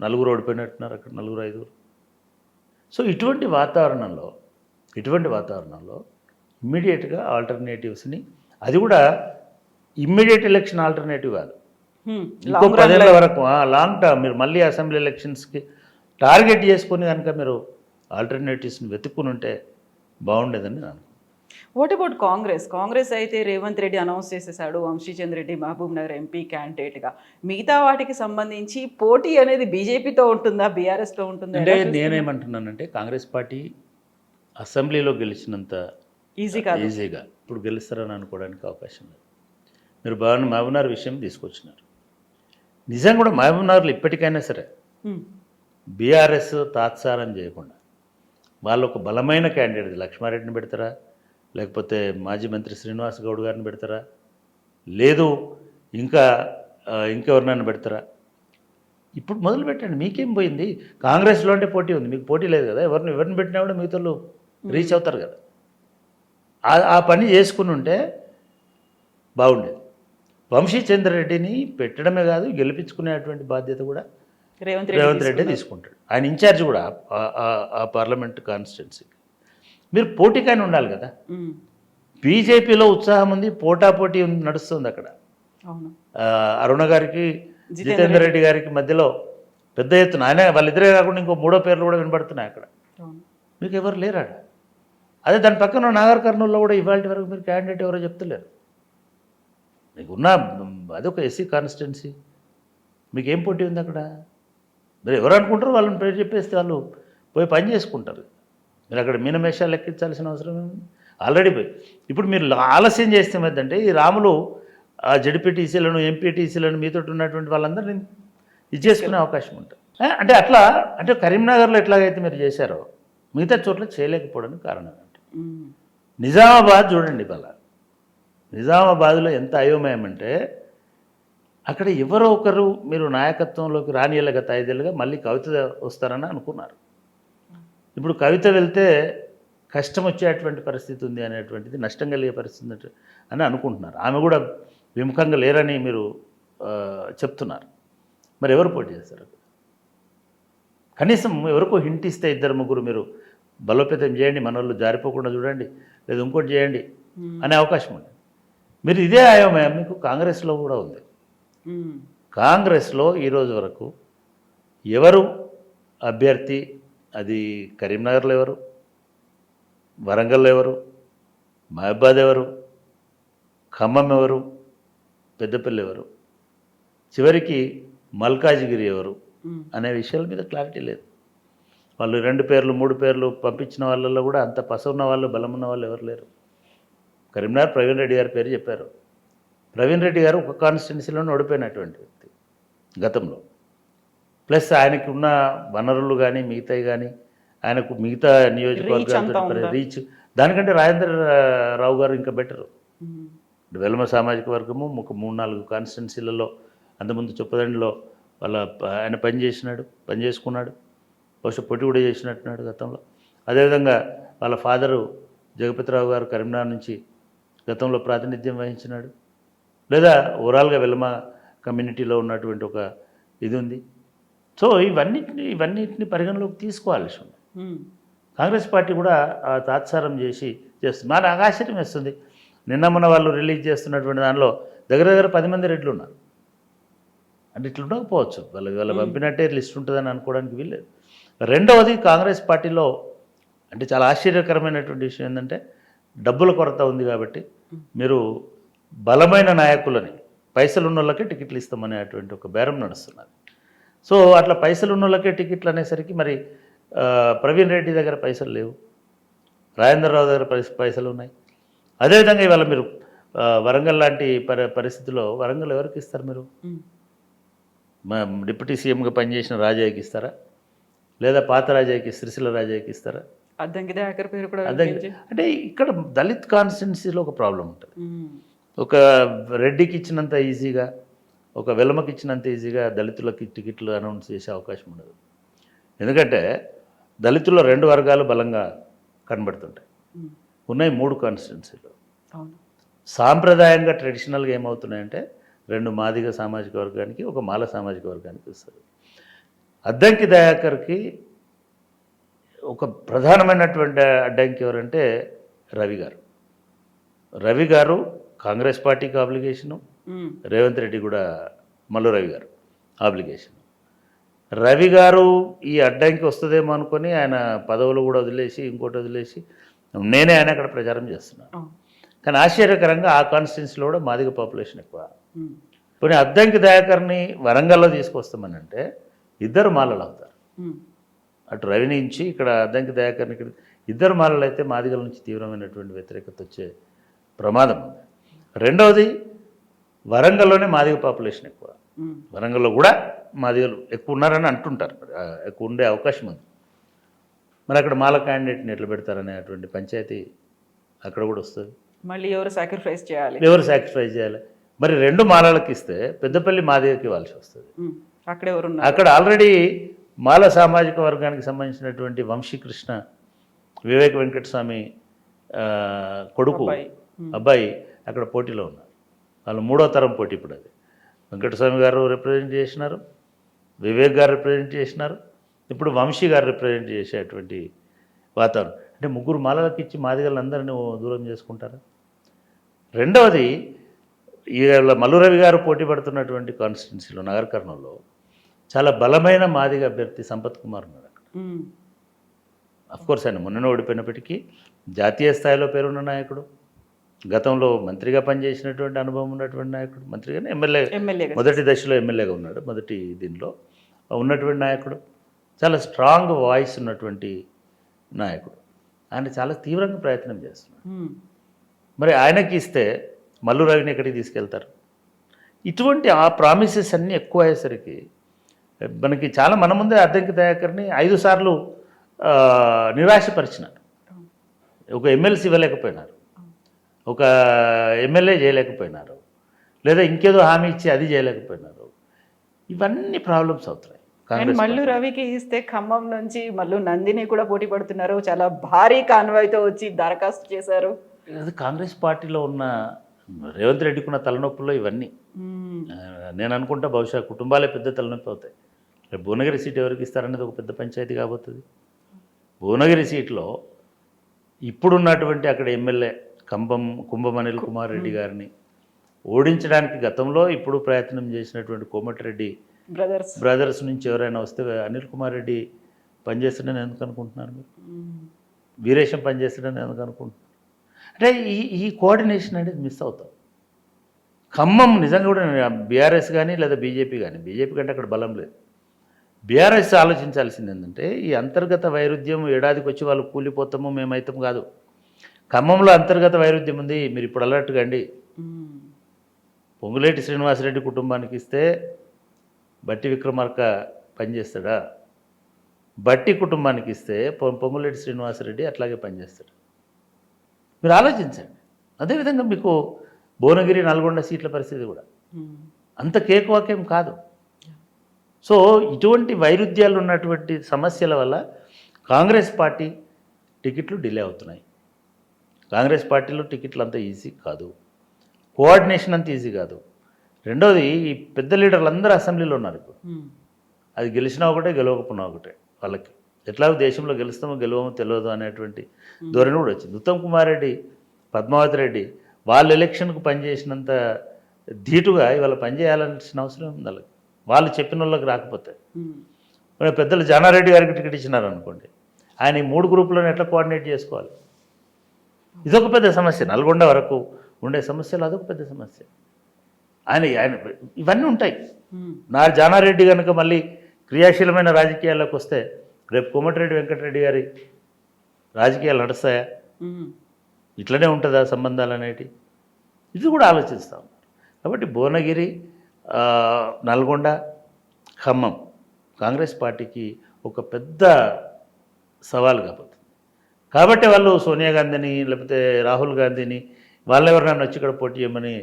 4 ఓడిపోయినట్టున్నారు అక్కడ, 4, 5. సో ఇటువంటి వాతావరణంలో ఇమ్మీడియట్గా ఆల్టర్నేటివ్స్ని, అది కూడా ఇమ్మీడియట్ ఎలక్షన్ ఆల్టర్నేటివ్ కాదు, ఇంకో 10 ఏళ్ళ వరకు లాంగ్ టర్మ్ మీరు మళ్ళీ అసెంబ్లీ ఎలక్షన్స్కి టార్గెట్ చేసుకొని కనుక మీరు ఆల్టర్నేటివ్స్ని వెతుక్కుని ఉంటే బాగుండేదని నేను. వాట్ అబౌట్ కాంగ్రెస్ అయితే రేవంత్ రెడ్డి అనౌన్స్ చేసేసాడు వంశీచంద్ర రెడ్డి మహబూబ్ నగర్ ఎంపీ క్యాండిడేట్గా. మిగతా వాటికి సంబంధించి పోటీ అనేది బీజేపీతో ఉంటుందా, బీఆర్ఎస్తో ఉంటుందా? అంటే నేనేమంటున్నానంటే కాంగ్రెస్ పార్టీ అసెంబ్లీలో గెలిచినంత ఈజీగా ఇప్పుడు గెలుస్తారని అనుకోవడానికి అవకాశం లేదు. మీరు మహబూబ్నగర్ విషయం తీసుకొచ్చినారు. నిజంగా కూడా మహబూబ్నగర్లో ఇప్పటికైనా సరే బీఆర్ఎస్ తాత్సారం చేయకుండా వాళ్ళు ఒక బలమైన క్యాండిడేట్ లక్ష్మారెడ్డిని పెడతారా, లేకపోతే మాజీ మంత్రి శ్రీనివాస్ గౌడ్ గారిని పెడతారా, లేదు ఇంకెవరినైనా పెడతారా? ఇప్పుడు మొదలు పెట్టండి. మీకేం పోయింది? కాంగ్రెస్లో అంటే పోటీ ఉంది, మీకు పోటీ లేదు కదా. ఎవరిని పెట్టినా కూడా మిగతా రీచ్ అవుతారు కదా. ఆ పని చేసుకుని ఉంటే బాగుండేది. వంశీచంద్ర రెడ్డిని పెట్టడమే కాదు, గెలిపించుకునేటువంటి బాధ్యత కూడా రేవంత్ రెడ్డి తీసుకుంటాడు. ఆయన ఇన్ఛార్జ్ కూడా ఆ పార్లమెంట్ కాన్స్టిట్యున్సీకి. మీరు పోటీకైనా ఉండాలి కదా. బీజేపీలో ఉత్సాహం ఉంది, పోటాపోటీ నడుస్తుంది అక్కడ. అరుణ గారికి జితేందర్ రెడ్డి గారికి మధ్యలో పెద్ద ఎత్తున ఆయన వాళ్ళిద్దరే కాకుండా ఇంకో 3వ పేర్లు కూడా వినబడుతున్నాయి అక్కడ. మీకు ఎవరు లేరాడ. అదే దాని పక్కన నాగర్ కర్నూలులో కూడా ఇవాళ వరకు మీరు క్యాండిడేట్ ఎవరో చెప్తలేరు. మీకున్న అదొక ఎస్సీ కాన్స్టిట్యున్సీ, మీకేం పోటీ ఉంది అక్కడ? మీరు ఎవరు అనుకుంటారో వాళ్ళని పేరు చెప్పేస్తే వాళ్ళు పోయి పని చేసుకుంటారు. మీరు అక్కడ మీనమేషాలు లెక్కించాల్సిన అవసరం ఏముంది? ఆల్రెడీ పోయి ఇప్పుడు మీరు ఆలస్యం చేస్తే ఏంటంటే ఈ రాములు ఆ జడ్పీటీసీలను, ఎంపీటీసీలను, మీతో ఉన్నటువంటి వాళ్ళందరినీ ఇది చేసుకునే అవకాశం ఉంటుంది. అంటే అట్లా అంటే కరీంనగర్లో ఎట్లాగైతే మీరు చేశారో మిగతా చోట్ల చేయలేకపోవడానికి కారణం ఏంటి? నిజామాబాద్ చూడండి. ఇవాళ నిజామాబాద్లో ఎంత అయోమయం అంటే అక్కడ ఎవరో ఒకరు మీరు నాయకత్వంలోకి రానియలే. గత 5 ఏళ్ళుగా మళ్ళీ కవిత వస్తారని అనుకున్నారు. ఇప్పుడు కవిత వెళ్తే కష్టం వచ్చేటువంటి పరిస్థితి ఉంది అనేటువంటిది, నష్టం కలిగే పరిస్థితి అని అనుకుంటున్నారు. ఆమె కూడా విముఖంగా లేరని మీరు చెప్తున్నారు. మరి ఎవరు పోటీ చేస్తారు? కనీసం ఎవరికో హింట్ ఇస్తే 2-3 మీరు బలోపేతం చేయండి, మన వాళ్ళు జారిపోకుండా చూడండి, లేదా ఇంకోటి చేయండి అనే అవకాశం ఉంది. మీరు ఇదే అయోమయం మీకు కాంగ్రెస్లో కూడా ఉంది. కాంగ్రెస్లో ఈరోజు వరకు ఎవరు అభ్యర్థి, అది కరీంనగర్లో ఎవరు, వరంగల్లో ఎవరు, మహబాద్ ఎవరు, ఖమ్మం ఎవరు, పెద్దపల్లి ఎవరు, చివరికి మల్కాజిగిరి ఎవరు అనే విషయాల మీద క్లారిటీ లేదు. వాళ్ళు 2 పేర్లు 3 పేర్లు పంపించిన వాళ్ళల్లో కూడా అంత పసవున్న వాళ్ళు బలం ఉన్న వాళ్ళు ఎవరు లేరు. కరీంనగర్ ప్రవీణ్ రెడ్డి గారి పేరు చెప్పారు. ప్రవీణ్ రెడ్డి గారు ఒక కాన్స్టిట్యున్సీలోనే ఓడిపోయినటువంటి వ్యక్తి గతంలో. ప్లస్ ఆయనకి ఉన్న వనరులు కానీ మిగతాయి కానీ ఆయనకు మిగతా నియోజకవర్గాలతో రీచ్ దానికంటే రాజేంద్ర రావు గారు ఇంకా బెటరు. వెల్మ సామాజిక వర్గము ఒక 3-4 కాన్స్టిట్యున్సీలలో అంతకుముందు చొప్పదండిలో ఆయన పని చేసుకున్నాడు. బహుశా పోటీ కూడా చేసినట్టున్నాడు గతంలో. అదేవిధంగా వాళ్ళ ఫాదరు జగపతిరావు గారు కరీంనగర్ నుంచి గతంలో ప్రాతినిధ్యం వహించినాడు. లేదా ఓవరాల్గా వెల్మ కమ్యూనిటీలో ఉన్నటువంటి ఒక ఇది ఉంది. సో ఇవన్నిటిని పరిగణలోకి తీసుకోవాల్సి ఉంది. కాంగ్రెస్ పార్టీ కూడా తాత్సారం చేస్తుంది. నాకు ఆశ్చర్యం వేస్తుంది. నిన్న మన వాళ్ళు రిలీజ్ చేస్తున్నటువంటి దానిలో దగ్గర 10 మంది రెడ్లు ఉన్నారు. అంటే ఇట్లా ఉండకపోవచ్చు, వాళ్ళ పంపినట్టే లిస్ట్ ఉంటుందని అనుకోవడానికి వీల్లేదు. రెండవది, కాంగ్రెస్ పార్టీలో అంటే చాలా ఆశ్చర్యకరమైనటువంటి విషయం ఏంటంటే డబ్బుల కొరత ఉంది కాబట్టి మీరు బలమైన నాయకులని పైసలు ఉన్న వాళ్ళకే టికెట్లు ఇస్తామనేటువంటి ఒక బేరం నడుస్తున్నారు. సో అట్లా పైసలు ఉన్న వాళ్ళకే టికెట్లు అనేసరికి మరి ప్రవీణ్ రెడ్డి దగ్గర పైసలు లేవు, రాజేంద్రరావు దగ్గర పైసలు ఉన్నాయి. అదేవిధంగా ఇవాళ మీరు వరంగల్ లాంటి పరిస్థితిలో వరంగల్ ఎవరికి ఇస్తారు? మీరు డిప్యూటీ సీఎంగా పనిచేసిన రాజయ్యకి ఇస్తారా? లేదా పాత రాజయ్యకి, సిరిసిల్ల రాజయ్యకి ఇస్తారా? అద్దంకి దయాకర్ పేరు కూడా అంటే ఇక్కడ దళిత్ కాన్స్టిట్యున్సీలో ఒక ప్రాబ్లం ఉంటుంది. ఒక రెడ్డికి ఇచ్చినంత ఈజీగా, ఒక వెలమకి ఇచ్చినంత ఈజీగా దళితులకి టికెట్లు అనౌన్స్ చేసే అవకాశం ఉండదు. ఎందుకంటే దళితుల్లో 2 వర్గాలు బలంగా కనబడుతుంటాయి. ఉన్నాయి 3 కాన్స్టిట్యున్సీలు. సాంప్రదాయంగా ట్రెడిషనల్గా ఏమవుతున్నాయంటే 2 మాదిగ సామాజిక వర్గానికి, ఒక మాల సామాజిక వర్గానికి వస్తుంది. అద్దంకి దయాకర్కి ఒక ప్రధానమైనటువంటి అడ్డంకి ఎవరంటే రవి గారు కాంగ్రెస్ పార్టీకి ఆబ్లిగేషను, రేవంత్ రెడ్డి కూడా మల్లు రవి గారు ఆబ్లిగేషన్. రవి గారు ఈ అడ్డంకి వస్తుందేమో అనుకొని ఆయన పదవులు కూడా వదిలేసి ఇంకోటి వదిలేసి నేనే ఆయన అక్కడ ప్రచారం చేస్తున్నాను. కానీ ఆశ్చర్యకరంగా ఆ కాన్స్టిట్యున్సీలో కూడా మాదిగ పాపులేషన్ ఎక్కువ. పోనీ అద్దంకి దయాకర్ని వరంగల్లో తీసుకొస్తామని అంటే 2 మాలలు అవుతారు. అటు రవి నుంచి ఇక్కడ అద్దంకి దయాకర్ని ఇక్కడ 2 మాలలు అయితే మాదిగల నుంచి తీవ్రమైనటువంటి వ్యతిరేకత వచ్చే ప్రమాదం ఉంది. రెండవది, వరంగల్లోనే మాదిగ పాపులేషన్ ఎక్కువ. వరంగల్లో కూడా మాదిగలు ఎక్కువ ఉన్నారని అంటుంటారు, ఎక్కువ ఉండే అవకాశం ఉంది. మరి అక్కడ మాల క్యాండిడేట్ని ఎట్లా పెడతారనేటువంటి పంచాయతీ అక్కడ కూడా వస్తుంది. మళ్ళీ ఎవరు సాక్రిఫైస్ చేయాలి? మరి 2 మాలలకు ఇస్తే పెద్దపల్లి మాదిగకి ఇవ్వాల్సి వస్తుంది. అక్కడ ఆల్రెడీ మాల సామాజిక వర్గానికి సంబంధించినటువంటి వంశీకృష్ణ వివేక్ వెంకటస్వామి కొడుకు అబ్బాయి అక్కడ పోటీలో ఉన్నారు. వాళ్ళు 3వ తరం పోటీ. ఇప్పుడు అది వెంకటస్వామి గారు రిప్రజెంట్ చేసినారు, వివేక్ గారు రిప్రజెంట్ చేసినారు, ఇప్పుడు వంశీ గారు రిప్రజెంట్ చేసేటువంటి వాతావరణం. అంటే 3 మాలలకు ఇచ్చి మాదిగలందరినీ దూరం చేసుకుంటారా? రెండవది, ఇవాళ మల్లు రవి గారు పోటీ పడుతున్నటువంటి కాన్స్టిట్యున్సీలో నగర్ కర్నూలులో చాలా బలమైన మాదిగ అభ్యర్థి సంపత్ కుమార్ ఉన్నారు అక్కడ. అఫ్కోర్స్ ఆయన మొన్న ఓడిపోయినప్పటికీ జాతీయ స్థాయిలో పేరున్న నాయకుడు, గతంలో మంత్రిగా పనిచేసినటువంటి అనుభవం ఉన్నటువంటి నాయకుడు, మంత్రిగానే ఎమ్మెల్యే మొదటి దశలో ఎమ్మెల్యేగా ఉన్నాడు. మొదటి దీనిలో ఉన్నటువంటి నాయకుడు, చాలా స్ట్రాంగ్ వాయిస్ ఉన్నటువంటి నాయకుడు. ఆయన చాలా తీవ్రంగా ప్రయత్నం చేస్తున్నాడు. మరి ఆయనకి ఇస్తే మల్లు రవిని ఎక్కడికి తీసుకెళ్తారు? ఇటువంటి ఆ ప్రామిసెస్ అన్నీ ఎక్కువ అయ్యేసరికి మనకి చాలా మన ముందే అద్దంకి దయాకర్ని 5 సార్లు నిరాశపరిచినారు. ఒక ఎమ్మెల్సీ ఇవ్వలేకపోయినారు, ఒక ఎమ్మెల్యే చేయలేకపోయినారు, లేదా ఇంకేదో హామీ ఇచ్చి అది చేయలేకపోయినారు. ఇవన్నీ ప్రాబ్లమ్స్ అవుతున్నాయి. మల్లు రవికి ఇస్తే ఖమ్మం నుంచి మల్లు నందిని కూడా పోటీ పడుతున్నారు. చాలా భారీ కాన్వాయ్తో వచ్చి దరఖాస్తు చేశారు. అది కాంగ్రెస్ పార్టీలో ఉన్న రేవంత్ రెడ్డికి ఉన్న తలనొప్పుల్లో ఇవన్నీ. నేను అనుకుంటా బహుశా కుటుంబాలే పెద్ద తలనొప్పి అవుతాయి. రేపు భువనగిరి సీట్ ఎవరికి ఇస్తారనేది ఒక పెద్ద పంచాయతీ కాబోతుంది. భువనగిరి సీట్లో ఇప్పుడున్నటువంటి అక్కడ ఎమ్మెల్యే కుంభం అనిల్ కుమార్ రెడ్డి గారిని ఓడించడానికి గతంలో ఇప్పుడు ప్రయత్నం చేసినటువంటి కోమటిరెడ్డి బ్రదర్స్ నుంచి ఎవరైనా వస్తే అనిల్ కుమార్ రెడ్డి పనిచేస్తాడని ఎందుకు అనుకుంటున్నారు? మీరు వీరేశం పనిచేస్తాడని ఎందుకు అనుకుంటున్నారు? అంటే ఈ కోఆర్డినేషన్ అనేది మిస్ అవుతాం. ఖమ్మం నిజంగా కూడా బీఆర్ఎస్ కానీ లేదా బీజేపీ కానీ, బీజేపీ కంటే అక్కడ బలం లేదు. బీఆర్ఎస్ ఆలోచించాల్సింది ఏంటంటే ఈ అంతర్గత వైరుధ్యం ఏడాదికి వచ్చి వాళ్ళు కూలిపోతాము మేమైతాం కాదు. ఖమ్మంలో అంతర్గత వైరుధ్యం ఉంది. మీరు ఇప్పుడు అలర్ట్గా అండి. పొంగులేటి శ్రీనివాసరెడ్డి కుటుంబానికి ఇస్తే బట్టి విక్రమార్క పనిచేస్తాడా? బట్టి కుటుంబానికి ఇస్తే పొంగులేటి శ్రీనివాసరెడ్డి అట్లాగే పనిచేస్తాడు. మీరు ఆలోచించండి. అదేవిధంగా మీకు భువనగిరి, నల్గొండ సీట్ల పరిస్థితి కూడా అంత కేకువాకేం కాదు. సో ఇటువంటి వైరుధ్యాలు ఉన్నటువంటి సమస్యల వల్ల కాంగ్రెస్ పార్టీ టికెట్లు డిలే అవుతున్నాయి. కాంగ్రెస్ పార్టీలో టికెట్లు అంత ఈజీ కాదు, కోఆర్డినేషన్ అంత ఈజీ కాదు. రెండోది ఈ పెద్ద లీడర్లు అందరూ అసెంబ్లీలో ఉన్నారు ఇప్పుడు. అది గెలిచినా ఒకటే, గెలవకపోయినా ఒకటే. వాళ్ళకి ఎట్లాగో దేశంలో గెలుస్తామో గెలవమో తెలియదు అనేటువంటి ధోరణి కూడా వచ్చింది. ఉత్తమ్ కుమార్ రెడ్డి, పద్మావతి రెడ్డి వాళ్ళ ఎలక్షన్కు పనిచేసినంత ధీటుగా ఇవాళ పనిచేయాల్సిన అవసరం ఉంది వాళ్ళకి. వాళ్ళు చెప్పిన వాళ్ళకి రాకపోతే. పెద్దలు జానారెడ్డి గారికి టికెట్ ఇచ్చినారు అనుకోండి, ఆయన ఈ 3 గ్రూపులను ఎట్లా కోఆర్డినేట్ చేసుకోవాలి? ఇదొక పెద్ద సమస్య. నల్గొండ వరకు ఉండే సమస్యలు అదొక పెద్ద సమస్య. ఆయన ఇవన్నీ ఉంటాయి. నా జానారెడ్డి కనుక మళ్ళీ క్రియాశీలమైన రాజకీయాల్లోకి వస్తే రేపు కోమటిరెడ్డి వెంకటరెడ్డి గారి రాజకీయాలు నడుస్తాయా? ఇట్లనే ఉంటుందా సంబంధాలు అనేటి? ఇది కూడా ఆలోచిస్తాం. కాబట్టి భువనగిరి, నల్గొండ, ఖమ్మం కాంగ్రెస్ పార్టీకి ఒక పెద్ద సవాల్ కాబోతుంది. కాబట్టి వాళ్ళు సోనియా గాంధీని లేకపోతే రాహుల్ గాంధీని వాళ్ళెవరినైనా వచ్చి ఇక్కడ పోటీ చేయమని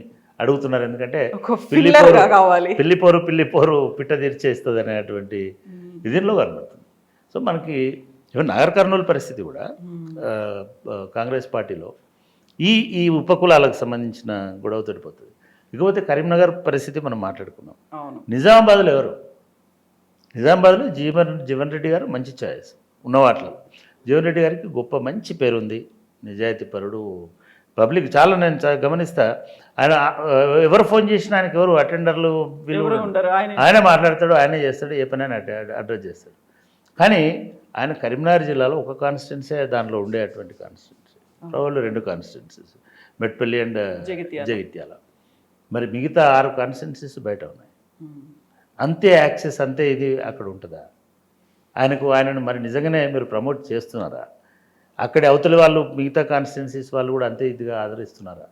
అడుగుతున్నారు. ఎందుకంటే పిల్లిపోరు పిట్ట తీర్చేస్తుంది అనేటువంటి ఇదిలో కనబడుతుంది. సో మనకి నగర్ కర్నూలు పరిస్థితి కూడా కాంగ్రెస్ పార్టీలో ఈ ఉపకులాలకు సంబంధించిన గొడవతోటి పోతుంది. ఇకపోతే కరీంనగర్ పరిస్థితి మనం మాట్లాడుకున్నాం. నిజామాబాద్లో ఎవరు? నిజామాబాద్లో జీవన్ రెడ్డి గారు మంచి ఛాయిస్ ఉన్నవాట్లో. జీవన్ రెడ్డి గారికి గొప్ప మంచి పేరుంది, నిజాయితీ పరుడు, పబ్లిక్ చాలా. నేను గమనిస్తా, ఆయన ఎవరు ఫోన్ చేసినా ఆయనకి ఎవరు అటెండర్లు ఆయనే మాట్లాడతాడు, ఆయనే చేస్తాడు, ఏ పని ఆయన అడ్రస్ చేస్తాడు. కానీ ఆయన కరీంనగర్ జిల్లాలో ఒక కాన్స్టిట్యున్సీ దాంట్లో ఉండేటువంటి కాన్స్టిట్యున్సీ, వాళ్ళు 2 కాన్స్టిట్యున్సీస్, మెట్పల్లి అండ్ జగిత్యాల. మరి మిగతా 6 కాన్స్టిట్యున్సీస్ బయట ఉన్నాయి. అంతే యాక్సెస్, అంతే ఇది అక్కడ ఉంటుందా? ఆయనను మరి నిజంగానే మీరు ప్రమోట్ చేస్తున్నారా? అక్కడ అవతలి వాళ్ళు మిగతా కాన్స్టిట్యున్సీస్ వాళ్ళు కూడా అంతే ఇదిగా ఆదరిస్తున్నారా?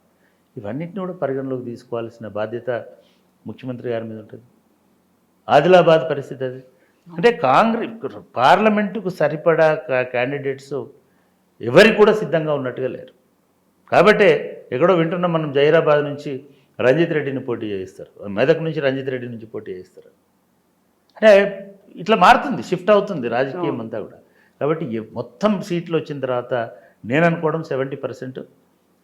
ఇవన్నిటిని కూడా పరిగణలోకి తీసుకోవాల్సిన బాధ్యత ముఖ్యమంత్రి గారి మీద ఉంటుంది. ఆదిలాబాద్ పరిస్థితి అది. అంటే కాంగ్రెస్ పార్లమెంటుకు సరిపడా క్యాండిడేట్స్ ఎవరికి కూడా సిద్ధంగా ఉన్నట్టుగా లేరు. కాబట్టే ఎక్కడో వింటున్నాం మనం, జైరాబాద్ నుంచి రంజిత్ రెడ్డిని పోటీ చేయిస్తారు, మెదక్ నుంచి రంజిత్ రెడ్డి నుంచి పోటీ చేయిస్తారు. అంటే ఇట్లా మారుతుంది, షిఫ్ట్ అవుతుంది రాజకీయం అంతా కూడా. కాబట్టి మొత్తం సీట్లు వచ్చిన తర్వాత నేను అనుకోవడం 70%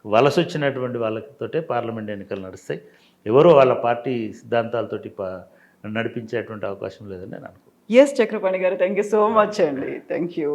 వలస వచ్చినటువంటి వాళ్ళతోటే పార్లమెంట్ ఎన్నికలు నడుస్తాయి. ఎవరో వాళ్ళ పార్టీ సిద్ధాంతాలతోటి నడిపించేటువంటి అవకాశం లేదని నేను అనుకుంటున్నాను. ఎస్ చక్రపాణి గారు, థ్యాంక్ యూ సో మచ్ అండి. Thank you.